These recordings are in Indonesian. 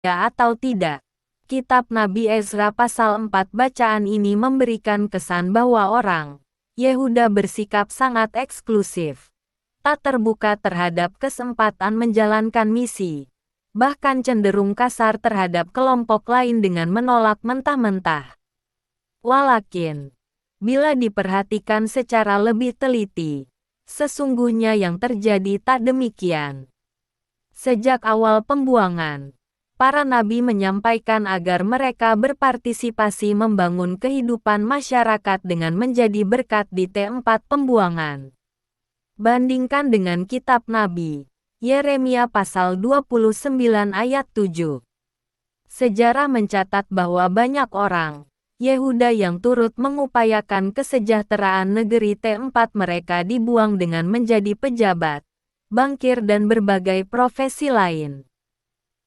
Ya atau tidak. Kitab Nabi Ezra pasal 4 bacaan ini memberikan kesan bahwa orang Yehuda bersikap sangat eksklusif, tak terbuka terhadap kesempatan menjalankan misi, bahkan cenderung kasar terhadap kelompok lain dengan menolak mentah-mentah. Walakin, bila diperhatikan secara lebih teliti, sesungguhnya yang terjadi tak demikian. Sejak awal pembuangan, para nabi menyampaikan agar mereka berpartisipasi membangun kehidupan masyarakat dengan menjadi berkat di T4 pembuangan. Bandingkan dengan kitab Nabi Yeremia pasal 29 ayat 7. Sejarah mencatat bahwa banyak orang Yehuda yang turut mengupayakan kesejahteraan negeri T4 mereka dibuang dengan menjadi pejabat, bankir dan berbagai profesi lain.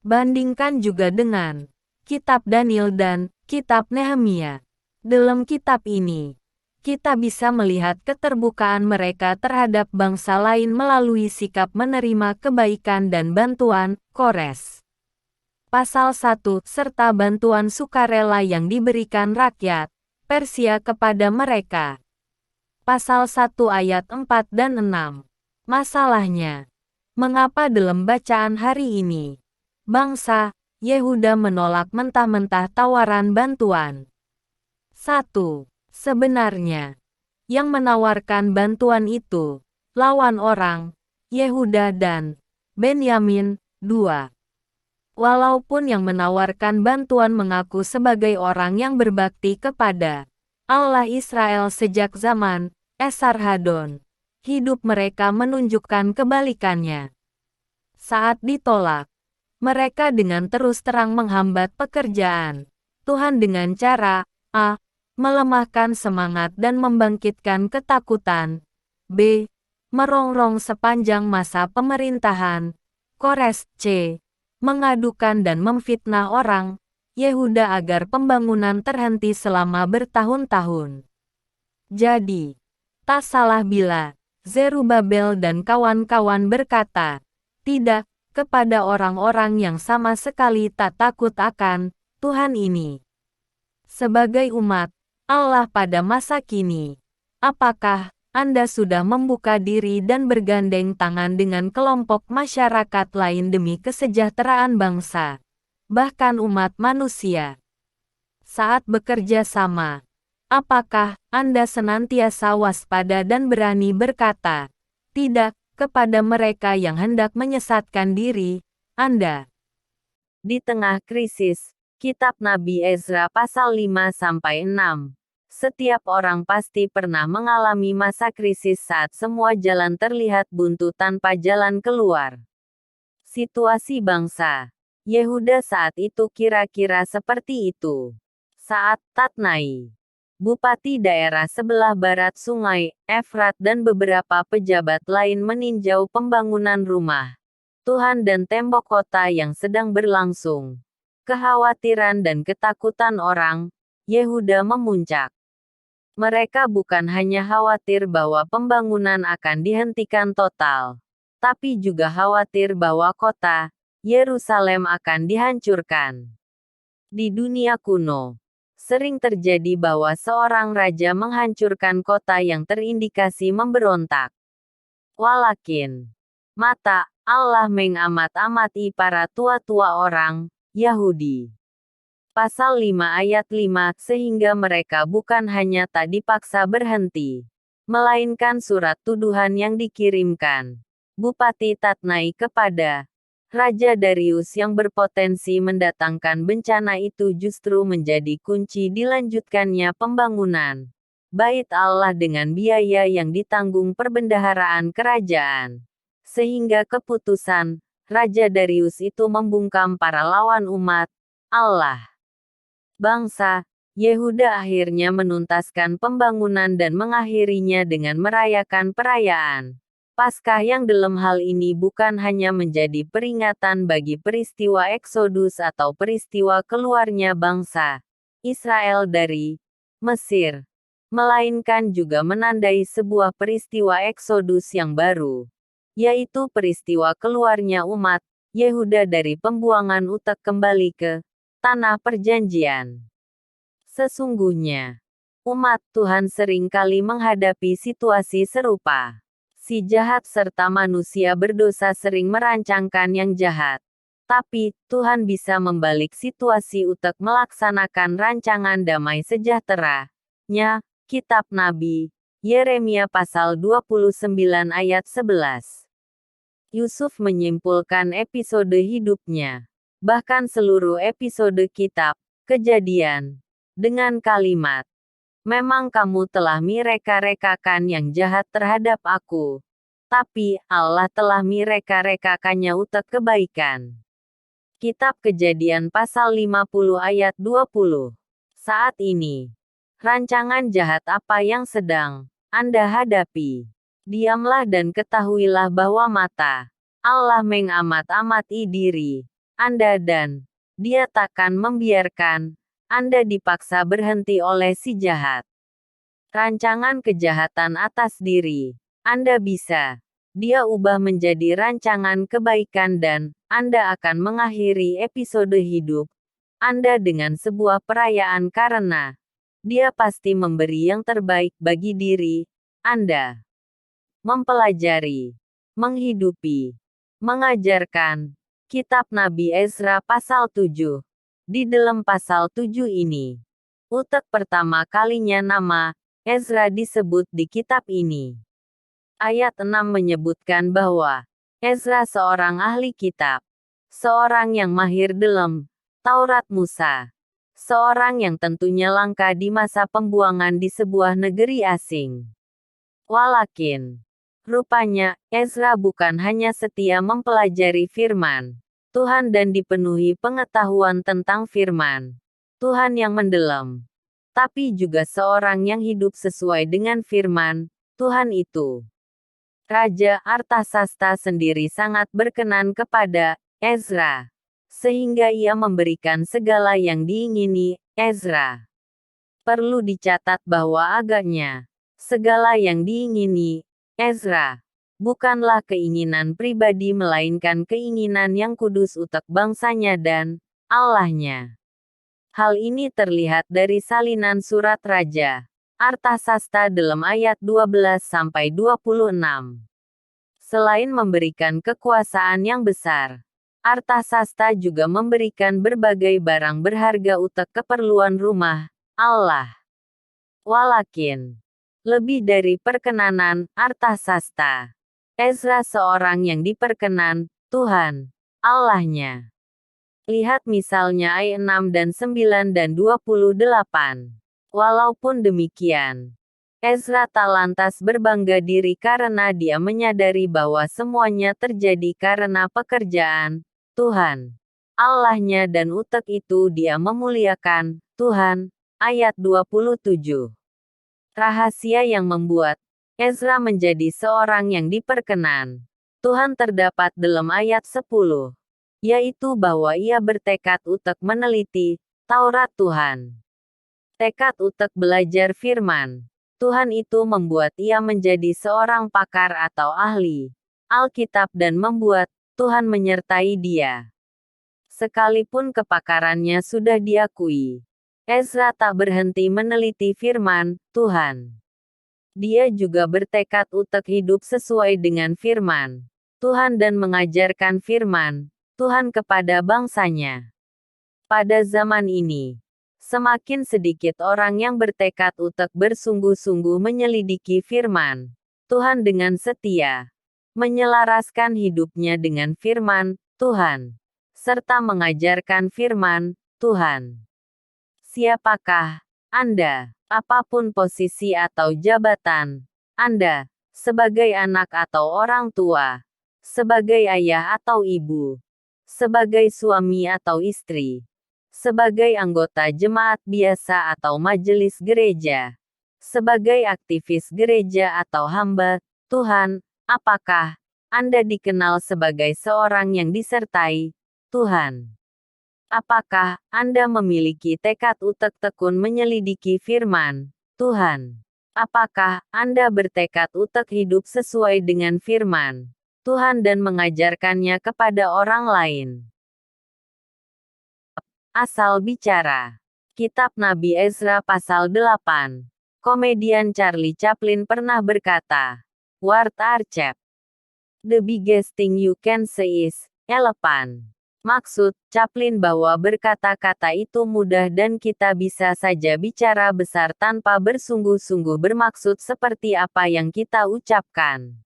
Bandingkan juga dengan kitab Daniel dan kitab Nehemia. Dalam kitab ini, kita bisa melihat keterbukaan mereka terhadap bangsa lain melalui sikap menerima kebaikan dan bantuan, Kores. Pasal 1 serta bantuan sukarela yang diberikan rakyat Persia kepada mereka. Pasal 1 ayat 4 dan 6. Masalahnya, mengapa dalam bacaan hari ini, bangsa Yehuda menolak mentah-mentah tawaran bantuan? 1. Sebenarnya, yang menawarkan bantuan itu, lawan orang, Yehuda dan Benyamin. 2. Walaupun yang menawarkan bantuan mengaku sebagai orang yang berbakti kepada Allah Israel sejak zaman Esarhadon, hidup mereka menunjukkan kebalikannya. Saat ditolak, mereka dengan terus terang menghambat pekerjaan Tuhan dengan cara a. melemahkan semangat dan membangkitkan ketakutan, b. merongrong sepanjang masa pemerintahan Kores, c. mengadukan dan memfitnah orang Yehuda agar pembangunan terhenti selama bertahun-tahun. Jadi, tak salah bila Zerubabel dan kawan-kawan berkata, tidak, kepada orang-orang yang sama sekali tak takut akan Tuhan ini. Sebagai umat Allah pada masa kini, apakah Anda sudah membuka diri dan bergandeng tangan dengan kelompok masyarakat lain demi kesejahteraan bangsa, bahkan umat manusia? Saat bekerja sama, apakah Anda senantiasa waspada dan berani berkata, tidak, kepada mereka yang hendak menyesatkan diri Anda? Di tengah krisis, kitab Nabi Ezra pasal 5-6. Setiap orang pasti pernah mengalami masa krisis saat semua jalan terlihat buntu tanpa jalan keluar. Situasi bangsa Yehuda saat itu kira-kira seperti itu. Saat Tatnai, bupati daerah sebelah barat sungai Efrat dan beberapa pejabat lain meninjau pembangunan rumah Tuhan dan tembok kota yang sedang berlangsung, kekhawatiran dan ketakutan orang Yehuda memuncak. Mereka bukan hanya khawatir bahwa pembangunan akan dihentikan total, tapi juga khawatir bahwa kota Yerusalem akan dihancurkan. Di dunia kuno, sering terjadi bahwa seorang raja menghancurkan kota yang terindikasi memberontak. Walakin, mata Allah mengamat-amati para tua-tua orang Yahudi. Pasal 5 ayat 5, sehingga mereka bukan hanya tak dipaksa berhenti, melainkan surat tuduhan yang dikirimkan Bupati Tatnai kepada Raja Darius yang berpotensi mendatangkan bencana itu justru menjadi kunci dilanjutkannya pembangunan Bait Allah dengan biaya yang ditanggung perbendaharaan kerajaan. Sehingga keputusan Raja Darius itu membungkam para lawan umat Allah. Bangsa Yehuda akhirnya menuntaskan pembangunan dan mengakhirinya dengan merayakan perayaan Paskah yang dalam hal ini bukan hanya menjadi peringatan bagi peristiwa Eksodus atau peristiwa keluarnya bangsa Israel dari Mesir, melainkan juga menandai sebuah peristiwa Eksodus yang baru, yaitu peristiwa keluarnya umat Yehuda dari pembuangan utek kembali ke tanah perjanjian. Sesungguhnya, umat Tuhan sering kali menghadapi situasi serupa. Si jahat serta manusia berdosa sering merancangkan yang jahat. Tapi, Tuhan bisa membalik situasi untuk melaksanakan rancangan damai sejahtera-Nya. Kitab Nabi Yeremia pasal 29 ayat 11. Yusuf menyimpulkan episode hidupnya, bahkan seluruh episode kitab Kejadian, dengan kalimat, "Memang kamu telah mereka-rekakan yang jahat terhadap aku, tapi Allah telah mereka-rekakannya untuk kebaikan." Kitab Kejadian pasal 50 ayat 20. Saat ini, rancangan jahat apa yang sedang Anda hadapi? Diamlah dan ketahuilah bahwa mata Allah mengamat-amati diri Anda dan Dia takkan membiarkan Anda dipaksa berhenti oleh si jahat. Rancangan kejahatan atas diri Anda bisa Dia ubah menjadi rancangan kebaikan dan Anda akan mengakhiri episode hidup Anda dengan sebuah perayaan karena Dia pasti memberi yang terbaik bagi diri Anda. Mempelajari, menghidupi, mengajarkan. Kitab Nabi Ezra pasal 7. Di dalam pasal 7 ini, utek pertama kalinya nama Ezra disebut di kitab ini. Ayat 6 menyebutkan bahwa Ezra seorang ahli kitab, seorang yang mahir dalam Taurat Musa, seorang yang tentunya langka di masa pembuangan di sebuah negeri asing. Walakin, rupanya, Ezra bukan hanya setia mempelajari firman Tuhan dan dipenuhi pengetahuan tentang firman Tuhan yang mendalam, tapi juga seorang yang hidup sesuai dengan firman Tuhan itu. Raja Artasasta sendiri sangat berkenan kepada Ezra, sehingga ia memberikan segala yang diingini Ezra. Perlu dicatat bahwa agaknya, segala yang diingini Ezra bukanlah keinginan pribadi melainkan keinginan yang kudus untuk bangsanya dan Allahnya. Hal ini terlihat dari salinan surat Raja Artasasta dalam ayat 12-26. Selain memberikan kekuasaan yang besar, Artasasta juga memberikan berbagai barang berharga untuk keperluan rumah Allah. Walakin, lebih dari perkenanan Artasasta, Ezra seorang yang diperkenan Tuhan Allahnya. Lihat misalnya ayat 6 dan 9 dan 28. Walaupun demikian, Ezra tak lantas berbangga diri karena dia menyadari bahwa semuanya terjadi karena pekerjaan Tuhan Allahnya dan untuk itu dia memuliakan Tuhan. Ayat 27. Rahasia yang membuat Ezra menjadi seorang yang diperkenan Tuhan terdapat dalam ayat 10, yaitu bahwa ia bertekad untuk meneliti Taurat Tuhan. Tekad untuk belajar firman Tuhan itu membuat ia menjadi seorang pakar atau ahli Alkitab dan membuat Tuhan menyertai dia. Sekalipun kepakarannya sudah diakui, Ezra tak berhenti meneliti firman Tuhan. Dia juga bertekad untuk hidup sesuai dengan firman Tuhan dan mengajarkan firman Tuhan kepada bangsanya. Pada zaman ini, semakin sedikit orang yang bertekad untuk bersungguh-sungguh menyelidiki firman Tuhan dengan setia, menyelaraskan hidupnya dengan firman Tuhan, serta mengajarkan firman Tuhan. Siapakah Anda, apapun posisi atau jabatan Anda, sebagai anak atau orang tua, sebagai ayah atau ibu, sebagai suami atau istri, sebagai anggota jemaat biasa atau majelis gereja, sebagai aktivis gereja atau hamba Tuhan, apakah Anda dikenal sebagai seorang yang disertai Tuhan? Apakah Anda memiliki tekad untuk tekun menyelidiki firman Tuhan? Apakah Anda bertekad untuk hidup sesuai dengan firman Tuhan dan mengajarkannya kepada orang lain. Asal bicara. Kitab Nabi Ezra pasal 8. Komedian Charlie Chaplin pernah berkata, "What are cheap? The biggest thing you can say is, elephant." Maksud Chaplin bahwa berkata-kata itu mudah dan kita bisa saja bicara besar tanpa bersungguh-sungguh bermaksud seperti apa yang kita ucapkan.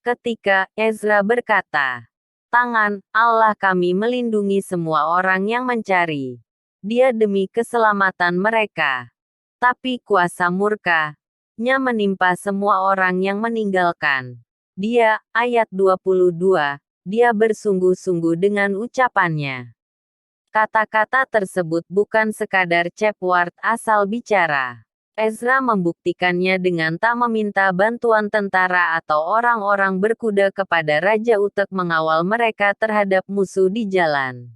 Ketika Ezra berkata, "Tangan Allah kami melindungi semua orang yang mencari Dia demi keselamatan mereka. Tapi kuasa murka-Nya menimpa semua orang yang meninggalkan Dia." Ayat 22. Dia bersungguh-sungguh dengan ucapannya. Kata-kata tersebut bukan sekadar cheap word asal bicara. Ezra membuktikannya dengan tak meminta bantuan tentara atau orang-orang berkuda kepada Raja untuk mengawal mereka terhadap musuh di jalan.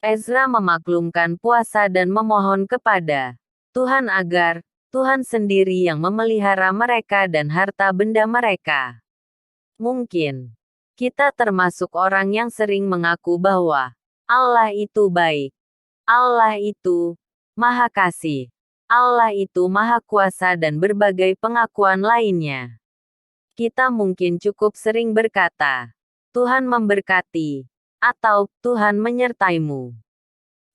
Ezra memaklumkan puasa dan memohon kepada Tuhan agar Tuhan sendiri yang memelihara mereka dan harta benda mereka. Mungkin kita termasuk orang yang sering mengaku bahwa Allah itu baik, Allah itu Maha Kasih, Allah itu Maha Kuasa dan berbagai pengakuan lainnya. Kita mungkin cukup sering berkata, "Tuhan memberkati," atau "Tuhan menyertaimu."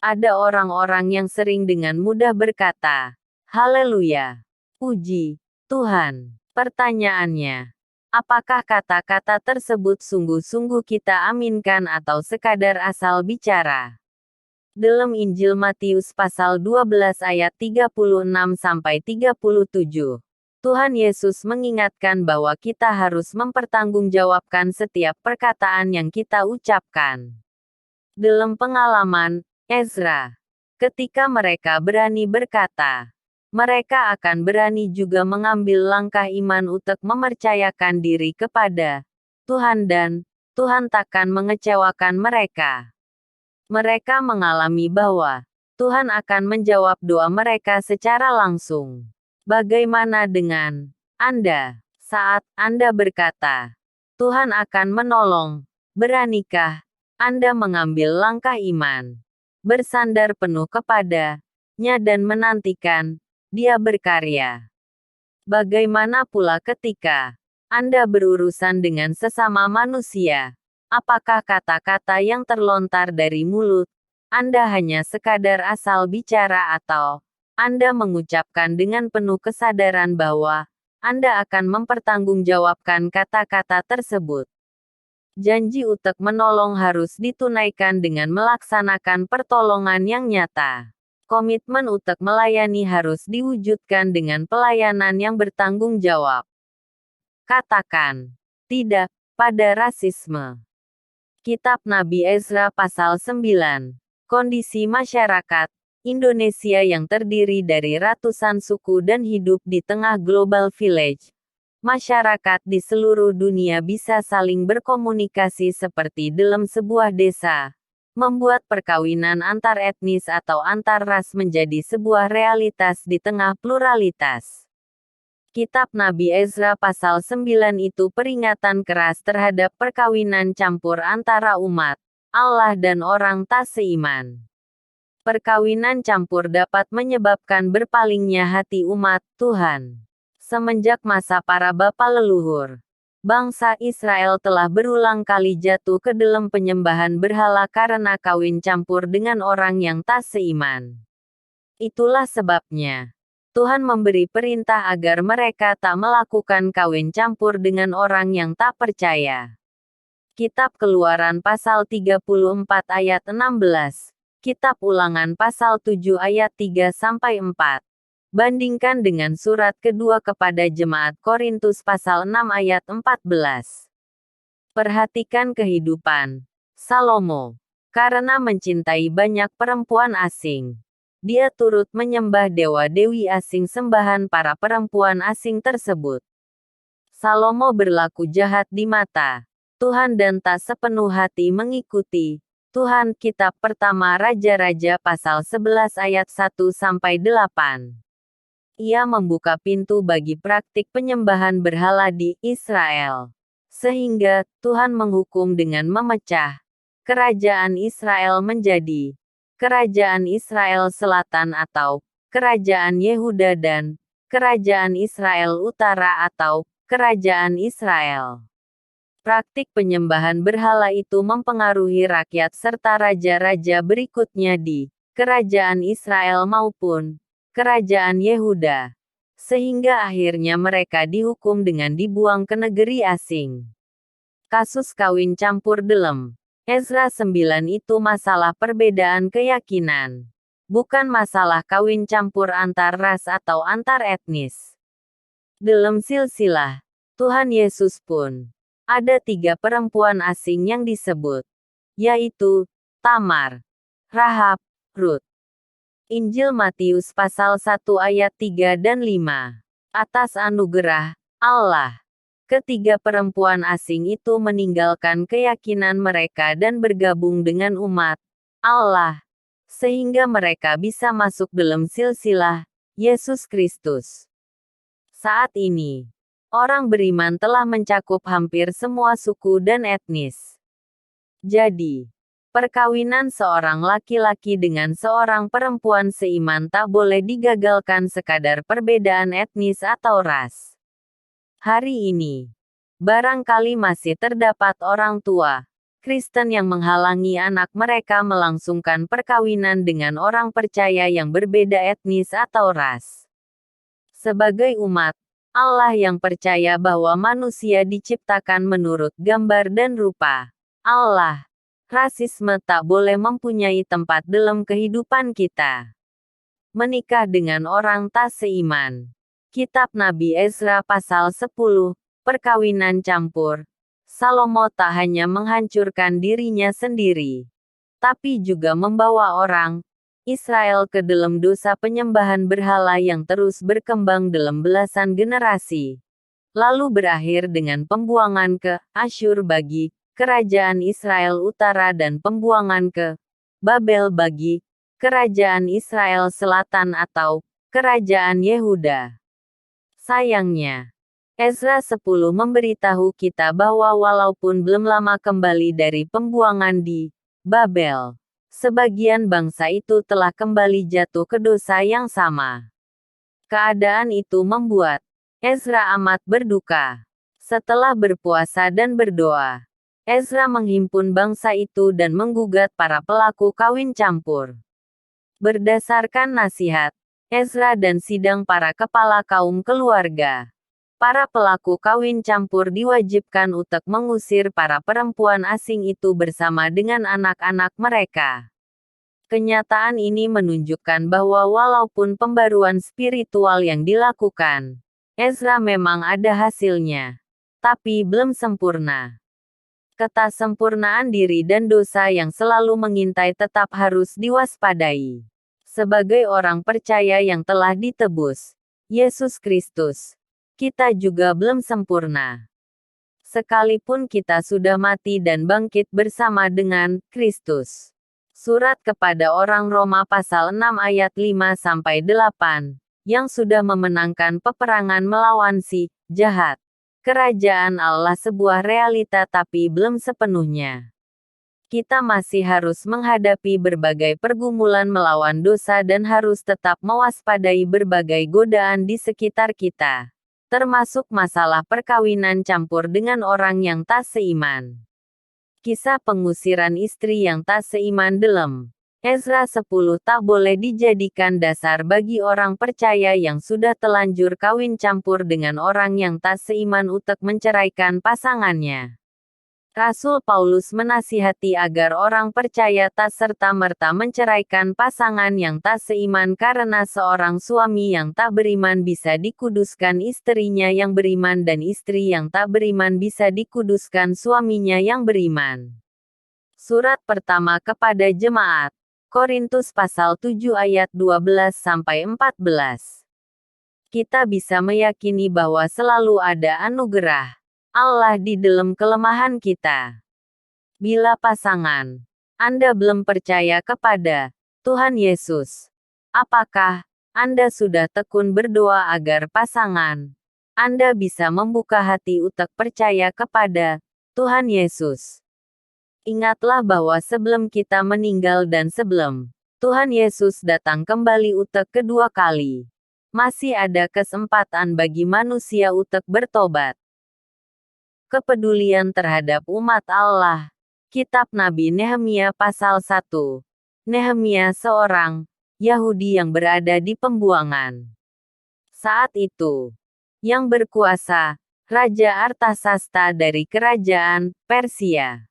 Ada orang-orang yang sering dengan mudah berkata, "Haleluya, puji Tuhan." Pertanyaannya, apakah kata-kata tersebut sungguh-sungguh kita aminkan atau sekadar asal bicara? Dalam Injil Matius pasal 12 ayat 36-37, Tuhan Yesus mengingatkan bahwa kita harus mempertanggungjawabkan setiap perkataan yang kita ucapkan. Dalam pengalaman Ezra, ketika mereka berani berkata, mereka akan berani juga mengambil langkah iman untuk mempercayakan diri kepada Tuhan dan Tuhan takkan mengecewakan mereka. Mereka mengalami bahwa Tuhan akan menjawab doa mereka secara langsung. Bagaimana dengan Anda? Saat Anda berkata, Tuhan akan menolong, beranikah Anda mengambil langkah iman, bersandar penuh kepada-Nya dan menantikan Dia berkarya? Bagaimana pula ketika Anda berurusan dengan sesama manusia? Apakah kata-kata yang terlontar dari mulut Anda hanya sekadar asal bicara atau Anda mengucapkan dengan penuh kesadaran bahwa Anda akan mempertanggungjawabkan kata-kata tersebut? Janji untuk menolong harus ditunaikan dengan melaksanakan pertolongan yang nyata. Komitmen untuk melayani harus diwujudkan dengan pelayanan yang bertanggung jawab. Katakan tidak pada rasisme. Kitab Nabi Ezra pasal 9. Kondisi masyarakat Indonesia yang terdiri dari ratusan suku dan hidup di tengah global village. Masyarakat di seluruh dunia bisa saling berkomunikasi seperti dalam sebuah desa. Membuat perkawinan antar etnis atau antar ras menjadi sebuah realitas di tengah pluralitas. Kitab Nabi Ezra pasal 9 itu peringatan keras terhadap perkawinan campur antara umat Allah dan orang tak seiman. Perkawinan campur dapat menyebabkan berpalingnya hati umat Tuhan. Semenjak masa para bapa leluhur, bangsa Israel telah berulang kali jatuh ke dalam penyembahan berhala karena kawin campur dengan orang yang tak seiman. Itulah sebabnya Tuhan memberi perintah agar mereka tak melakukan kawin campur dengan orang yang tak percaya. Kitab Keluaran pasal 34 ayat 16, Kitab Ulangan pasal 7 ayat 3-4. Bandingkan dengan surat kedua kepada jemaat Korintus pasal 6 ayat 14. Perhatikan kehidupan Salomo. Karena mencintai banyak perempuan asing, dia turut menyembah dewa-dewi asing sembahan para perempuan asing tersebut. Salomo berlaku jahat di mata Tuhan dan tak sepenuh hati mengikuti Tuhan. Kitab Pertama Raja-Raja pasal 11 ayat 1-8. Ia membuka pintu bagi praktik penyembahan berhala di Israel. Sehingga, Tuhan menghukum dengan memecah kerajaan Israel menjadi Kerajaan Israel Selatan atau Kerajaan Yehuda dan Kerajaan Israel Utara atau Kerajaan Israel. Praktik penyembahan berhala itu mempengaruhi rakyat serta raja-raja berikutnya di Kerajaan Israel maupun Kerajaan Yehuda. Sehingga akhirnya mereka dihukum dengan dibuang ke negeri asing. Kasus kawin campur dalam Ezra 9 itu masalah perbedaan keyakinan. Bukan masalah kawin campur antar ras atau antar etnis. Dalam silsilah Tuhan Yesus pun, ada 3 perempuan asing yang disebut, yaitu Tamar, Rahab, Rut. Injil Matius pasal 1 ayat 3 dan 5. Atas anugerah Allah, ketiga perempuan asing itu meninggalkan keyakinan mereka dan bergabung dengan umat Allah, sehingga mereka bisa masuk dalam silsilah Yesus Kristus. Saat ini, orang beriman telah mencakup hampir semua suku dan etnis. Jadi, perkawinan seorang laki-laki dengan seorang perempuan seiman tak boleh digagalkan sekadar perbedaan etnis atau ras. Hari ini, barangkali masih terdapat orang tua Kristen yang menghalangi anak mereka melangsungkan perkawinan dengan orang percaya yang berbeda etnis atau ras. Sebagai umat Allah yang percaya bahwa manusia diciptakan menurut gambar dan rupa Allah, rasisme tak boleh mempunyai tempat dalam kehidupan kita. Menikah dengan orang tak seiman. Kitab Nabi Ezra pasal 10, perkawinan campur. Salomo tak hanya menghancurkan dirinya sendiri, tapi juga membawa orang Israel ke dalam dosa penyembahan berhala yang terus berkembang dalam belasan generasi. Lalu berakhir dengan pembuangan ke Asyur bagi Kerajaan Israel Utara dan pembuangan ke Babel bagi Kerajaan Israel Selatan atau Kerajaan Yehuda. Sayangnya, Ezra 10 memberitahu kita bahwa walaupun belum lama kembali dari pembuangan di Babel, sebagian bangsa itu telah kembali jatuh ke dosa yang sama. Keadaan itu membuat Ezra amat berduka. Setelah berpuasa dan berdoa, Ezra menghimpun bangsa itu dan menggugat para pelaku kawin campur. Berdasarkan nasihat Ezra dan sidang para kepala kaum keluarga, para pelaku kawin campur diwajibkan untuk mengusir para perempuan asing itu bersama dengan anak-anak mereka. Kenyataan ini menunjukkan bahwa walaupun pembaruan spiritual yang dilakukan Ezra memang ada hasilnya, tapi belum sempurna. Ketaksempurnaan diri dan dosa yang selalu mengintai tetap harus diwaspadai. Sebagai orang percaya yang telah ditebus Yesus Kristus, kita juga belum sempurna. Sekalipun kita sudah mati dan bangkit bersama dengan Kristus. Surat kepada orang Roma pasal 6 ayat 5-8, yang sudah memenangkan peperangan melawan si jahat. Kerajaan Allah sebuah realita tapi belum sepenuhnya. Kita masih harus menghadapi berbagai pergumulan melawan dosa dan harus tetap mewaspadai berbagai godaan di sekitar kita, termasuk masalah perkawinan campur dengan orang yang tak seiman. Kisah pengusiran istri yang tak seiman dalam Ezra 10 tak boleh dijadikan dasar bagi orang percaya yang sudah telanjur kawin campur dengan orang yang tak seiman untuk menceraikan pasangannya. Rasul Paulus menasihati agar orang percaya tak serta-merta menceraikan pasangan yang tak seiman karena seorang suami yang tak beriman bisa dikuduskan istrinya yang beriman dan istri yang tak beriman bisa dikuduskan suaminya yang beriman. Surat pertama kepada jemaat Korintus pasal 7 ayat 12-14. Kita bisa meyakini bahwa selalu ada anugerah Allah di dalam kelemahan kita. Bila pasangan Anda belum percaya kepada Tuhan Yesus, apakah Anda sudah tekun berdoa agar pasangan Anda bisa membuka hati untuk percaya kepada Tuhan Yesus. Ingatlah bahwa sebelum kita meninggal dan sebelum Tuhan Yesus datang kembali untuk kedua kali, masih ada kesempatan bagi manusia untuk bertobat. Kepedulian terhadap umat Allah. Kitab Nabi Nehemia pasal 1. Nehemia seorang Yahudi yang berada di pembuangan. Saat itu, yang berkuasa, Raja Artasasta dari Kerajaan Persia.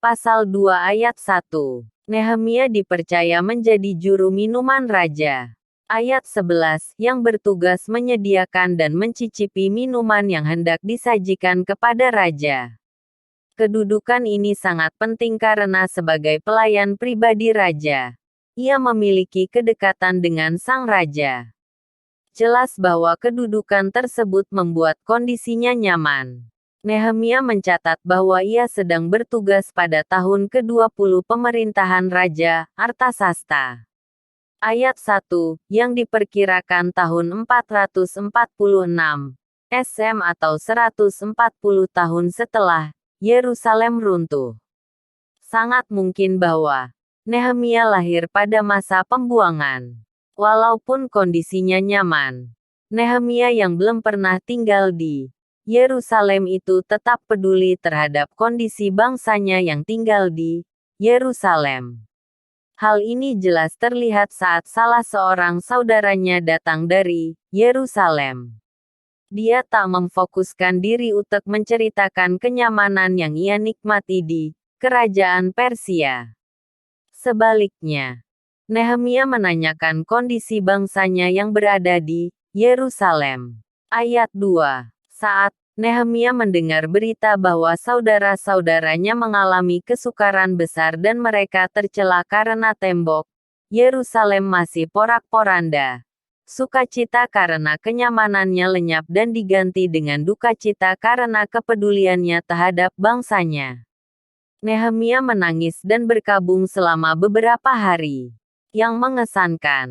Pasal 2 ayat 1. Nehemia dipercaya menjadi juru minuman raja. Ayat 11, yang bertugas menyediakan dan mencicipi minuman yang hendak disajikan kepada raja. Kedudukan ini sangat penting karena sebagai pelayan pribadi raja, ia memiliki kedekatan dengan sang raja. Jelas bahwa kedudukan tersebut membuat kondisinya nyaman. Nehemia mencatat bahwa ia sedang bertugas pada tahun ke-20 pemerintahan Raja Artasasta. Ayat 1, yang diperkirakan tahun 446 SM atau 140 tahun setelah Yerusalem runtuh. Sangat mungkin bahwa Nehemia lahir pada masa pembuangan. Walaupun kondisinya nyaman, Nehemia yang belum pernah tinggal di Yerusalem itu tetap peduli terhadap kondisi bangsanya yang tinggal di Yerusalem. Hal ini jelas terlihat saat salah seorang saudaranya datang dari Yerusalem. Dia tak memfokuskan diri untuk menceritakan kenyamanan yang ia nikmati di kerajaan Persia. Sebaliknya, Nehemia menanyakan kondisi bangsanya yang berada di Yerusalem. Ayat 2. Saat Nehemia mendengar berita bahwa saudara-saudaranya mengalami kesukaran besar dan mereka tercela karena tembok Yerusalem masih porak-poranda, sukacita karena kenyamanannya lenyap dan diganti dengan dukacita karena kepeduliannya terhadap bangsanya. Nehemia menangis dan berkabung selama beberapa hari. Yang mengesankan,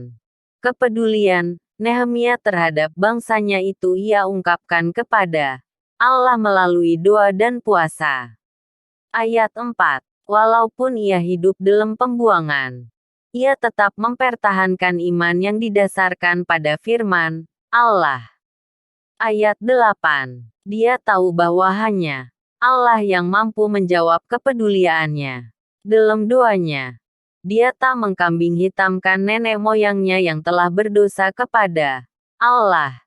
kepedulian Nehemia terhadap bangsanya itu ia ungkapkan kepada Allah melalui doa dan puasa. Ayat 4. Walaupun ia hidup dalam pembuangan, ia tetap mempertahankan iman yang didasarkan pada firman Allah. Ayat 8. Dia tahu bahwa hanya Allah yang mampu menjawab kepeduliannya. Dalam doanya, dia tak mengkambing hitamkan nenek moyangnya yang telah berdosa kepada Allah.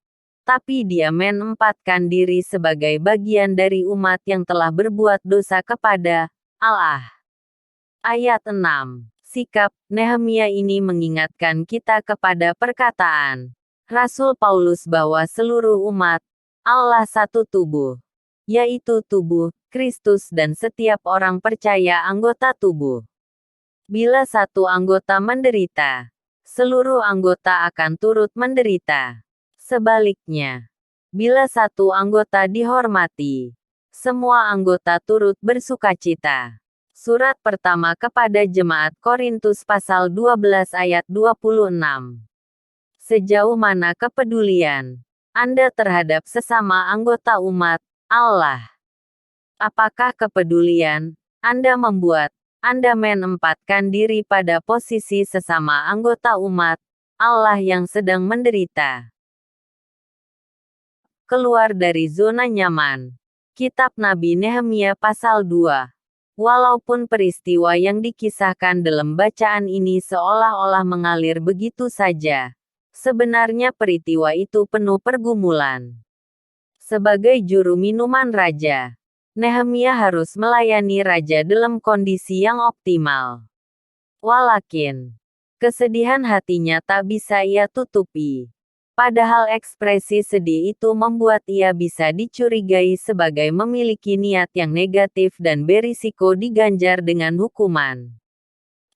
Tapi dia menempatkan diri sebagai bagian dari umat yang telah berbuat dosa kepada Allah. Ayat 6. Sikap Nehemia ini mengingatkan kita kepada perkataan Rasul Paulus bahwa seluruh umat Allah satu tubuh, yaitu tubuh Kristus dan setiap orang percaya anggota tubuh. Bila satu anggota menderita, seluruh anggota akan turut menderita. Sebaliknya, bila satu anggota dihormati, semua anggota turut bersukacita. Surat pertama kepada Jemaat Korintus pasal 12 ayat 26. Sejauh mana kepedulian Anda terhadap sesama anggota umat Allah? Apakah kepedulian Anda membuat Anda menempatkan diri pada posisi sesama anggota umat Allah yang sedang menderita? Keluar dari zona nyaman. Kitab Nabi Nehemia pasal 2. Walaupun peristiwa yang dikisahkan dalam bacaan ini seolah-olah mengalir begitu saja, sebenarnya peristiwa itu penuh pergumulan. Sebagai juru minuman raja, Nehemia harus melayani raja dalam kondisi yang optimal. Walakin, kesedihan hatinya tak bisa ia tutupi. Padahal ekspresi sedih itu membuat ia bisa dicurigai sebagai memiliki niat yang negatif dan berisiko diganjar dengan hukuman.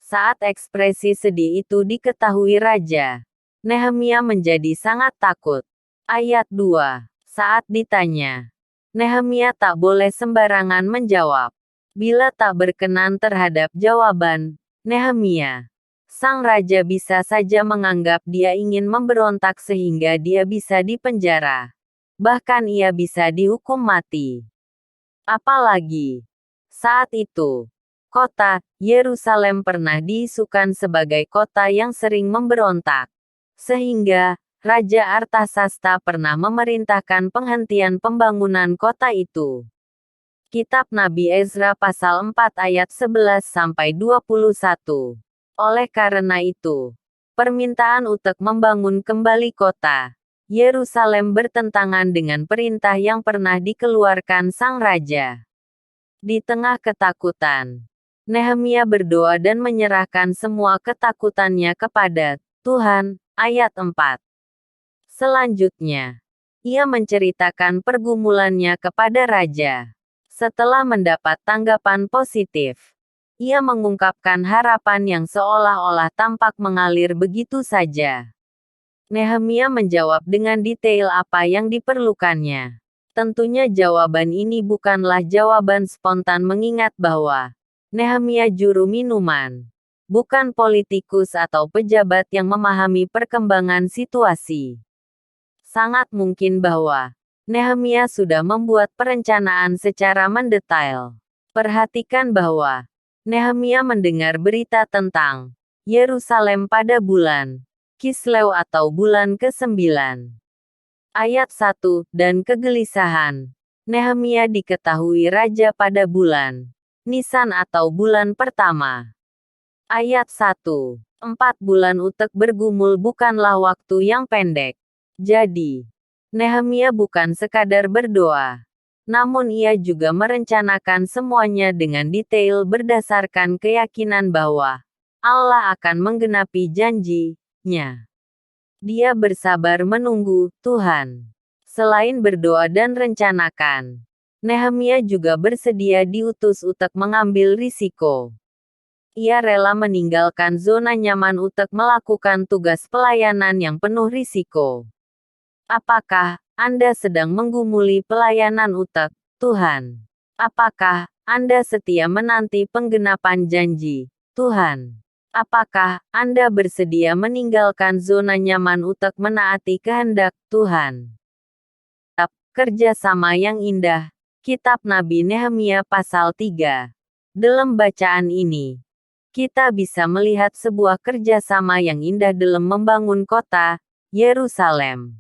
Saat ekspresi sedih itu diketahui raja, Nehemia menjadi sangat takut. Ayat 2. Saat ditanya, Nehemia tak boleh sembarangan menjawab. Bila tak berkenan terhadap jawaban Nehemia, sang raja bisa saja menganggap dia ingin memberontak sehingga dia bisa dipenjara. Bahkan ia bisa dihukum mati. Apalagi, saat itu, kota Yerusalem pernah diisukan sebagai kota yang sering memberontak. Sehingga, Raja Artasasta pernah memerintahkan penghentian pembangunan kota itu. Kitab Nabi Ezra pasal 4 ayat 11-21. Oleh karena itu, permintaan untuk membangun kembali kota Yerusalem bertentangan dengan perintah yang pernah dikeluarkan sang raja. Di tengah ketakutan, Nehemia berdoa dan menyerahkan semua ketakutannya kepada Tuhan. Ayat 4. Selanjutnya, ia menceritakan pergumulannya kepada raja. Setelah mendapat tanggapan positif, ia mengungkapkan harapan yang seolah-olah tampak mengalir begitu saja. Nehemia menjawab dengan detail apa yang diperlukannya. Tentunya jawaban ini bukanlah jawaban spontan mengingat bahwa Nehemia juru minuman, bukan politikus atau pejabat yang memahami perkembangan situasi. Sangat mungkin bahwa Nehemia sudah membuat perencanaan secara mendetail. Perhatikan bahwa Nehemia mendengar berita tentang Yerusalem pada bulan Kislew atau bulan ke-9. Ayat 1, dan kegelisahan. Nehemia diketahui raja pada bulan Nisan atau bulan pertama. Ayat 1. 4 bulan utek bergumul bukanlah waktu yang pendek. Jadi, Nehemia bukan sekadar berdoa, namun ia juga merencanakan semuanya dengan detail berdasarkan keyakinan bahwa Allah akan menggenapi janji-Nya. Dia bersabar menunggu Tuhan. Selain berdoa dan rencanakan, Nehemia juga bersedia diutus untuk mengambil risiko. Ia rela meninggalkan zona nyaman untuk melakukan tugas pelayanan yang penuh risiko. Apakah Anda sedang menggumuli pelayanan utek Tuhan? Apakah Anda setia menanti penggenapan janji Tuhan? Apakah Anda bersedia meninggalkan zona nyaman utek menaati kehendak Tuhan? Kerjasama yang indah. Kitab Nabi Nehemia pasal 3. Dalam bacaan ini, kita bisa melihat sebuah kerjasama yang indah dalam membangun kota Yerusalem.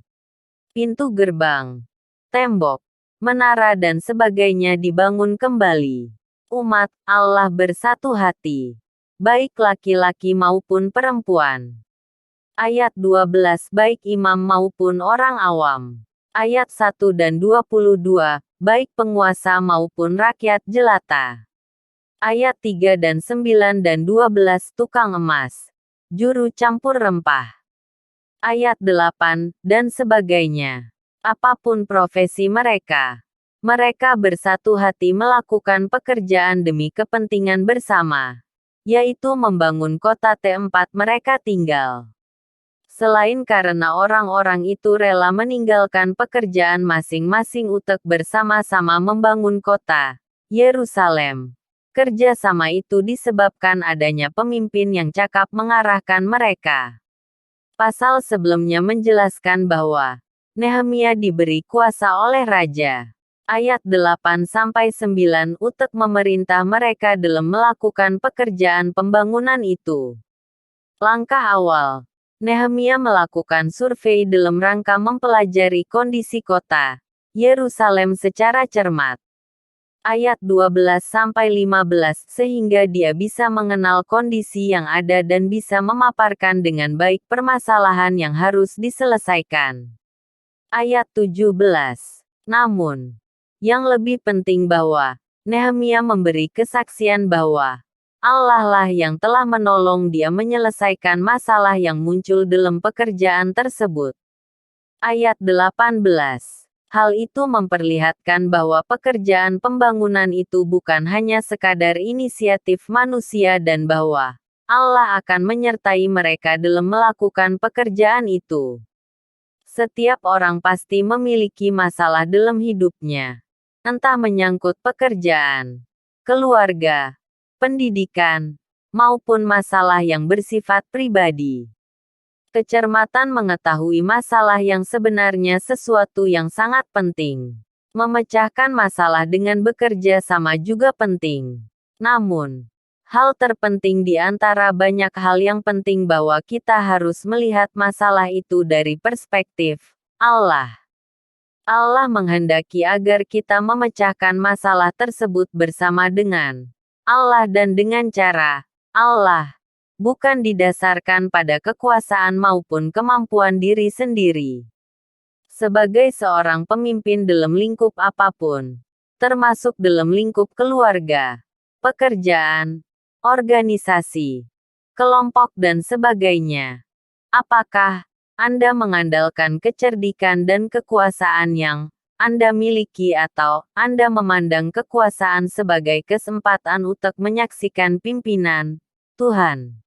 Pintu gerbang, tembok, menara dan sebagainya dibangun kembali. Umat Allah bersatu hati, baik laki-laki maupun perempuan. Ayat 12 baik imam maupun orang awam. Ayat 1 dan 22, baik penguasa maupun rakyat jelata. Ayat 3 dan 9 dan 12 tukang emas, juru campur rempah. Ayat 8, dan sebagainya. Apapun profesi mereka, mereka bersatu hati melakukan pekerjaan demi kepentingan bersama, yaitu membangun kota tempat mereka tinggal. Selain karena orang-orang itu rela meninggalkan pekerjaan masing-masing untuk bersama-sama membangun kota Yerusalem, kerjasama itu disebabkan adanya pemimpin yang cakap mengarahkan mereka. Pasal sebelumnya menjelaskan bahwa Nehemia diberi kuasa oleh raja. Ayat 8-9 untuk memerintah mereka dalam melakukan pekerjaan pembangunan itu. Langkah awal, Nehemia melakukan survei dalam rangka mempelajari kondisi kota Yerusalem secara cermat. Ayat 12-15 sehingga dia bisa mengenal kondisi yang ada dan bisa memaparkan dengan baik permasalahan yang harus diselesaikan. Ayat 17. Namun, yang lebih penting bahwa Nehemia memberi kesaksian bahwa Allah lah yang telah menolong dia menyelesaikan masalah yang muncul dalam pekerjaan tersebut. Ayat 18. Hal itu memperlihatkan bahwa pekerjaan pembangunan itu bukan hanya sekadar inisiatif manusia dan bahwa Allah akan menyertai mereka dalam melakukan pekerjaan itu. Setiap orang pasti memiliki masalah dalam hidupnya, entah menyangkut pekerjaan, keluarga, pendidikan, maupun masalah yang bersifat pribadi. Kecermatan mengetahui masalah yang sebenarnya sesuatu yang sangat penting. Memecahkan masalah dengan bekerja sama juga penting. Namun, hal terpenting di antara banyak hal yang penting bahwa kita harus melihat masalah itu dari perspektif Allah. Allah menghendaki agar kita memecahkan masalah tersebut bersama dengan Allah dan dengan cara Allah, bukan didasarkan pada kekuasaan maupun kemampuan diri sendiri. Sebagai seorang pemimpin dalam lingkup apapun, termasuk dalam lingkup keluarga, pekerjaan, organisasi, kelompok dan sebagainya, apakah Anda mengandalkan kecerdikan dan kekuasaan yang Anda miliki atau Anda memandang kekuasaan sebagai kesempatan untuk menyaksikan pimpinan Tuhan?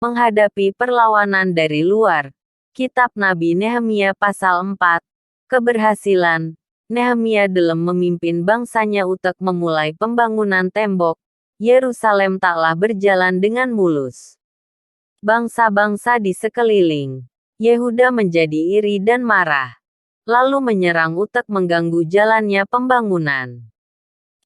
Menghadapi perlawanan dari luar. Kitab Nabi Nehemia pasal 4. Keberhasilan Nehemia dalam memimpin bangsanya untuk memulai pembangunan tembok Yerusalem taklah berjalan dengan mulus. Bangsa-bangsa di sekeliling Yehuda menjadi iri dan marah, lalu menyerang untuk mengganggu jalannya pembangunan.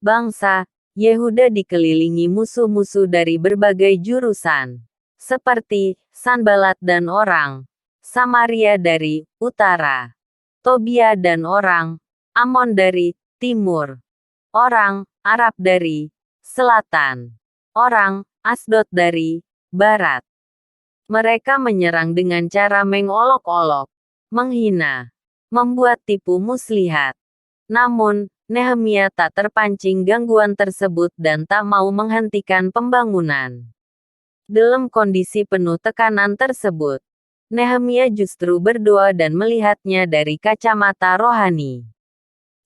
Bangsa Yehuda dikelilingi musuh-musuh dari berbagai jurusan, seperti Sanbalat dan orang Samaria dari utara, Tobia dan orang Amon dari timur, orang Arab dari selatan, orang Asdod dari barat. Mereka menyerang dengan cara mengolok-olok, menghina, membuat tipu muslihat. Namun, Nehemia tak terpancing gangguan tersebut dan tak mau menghentikan pembangunan. Dalam kondisi penuh tekanan tersebut, Nehemia justru berdoa dan melihatnya dari kacamata rohani.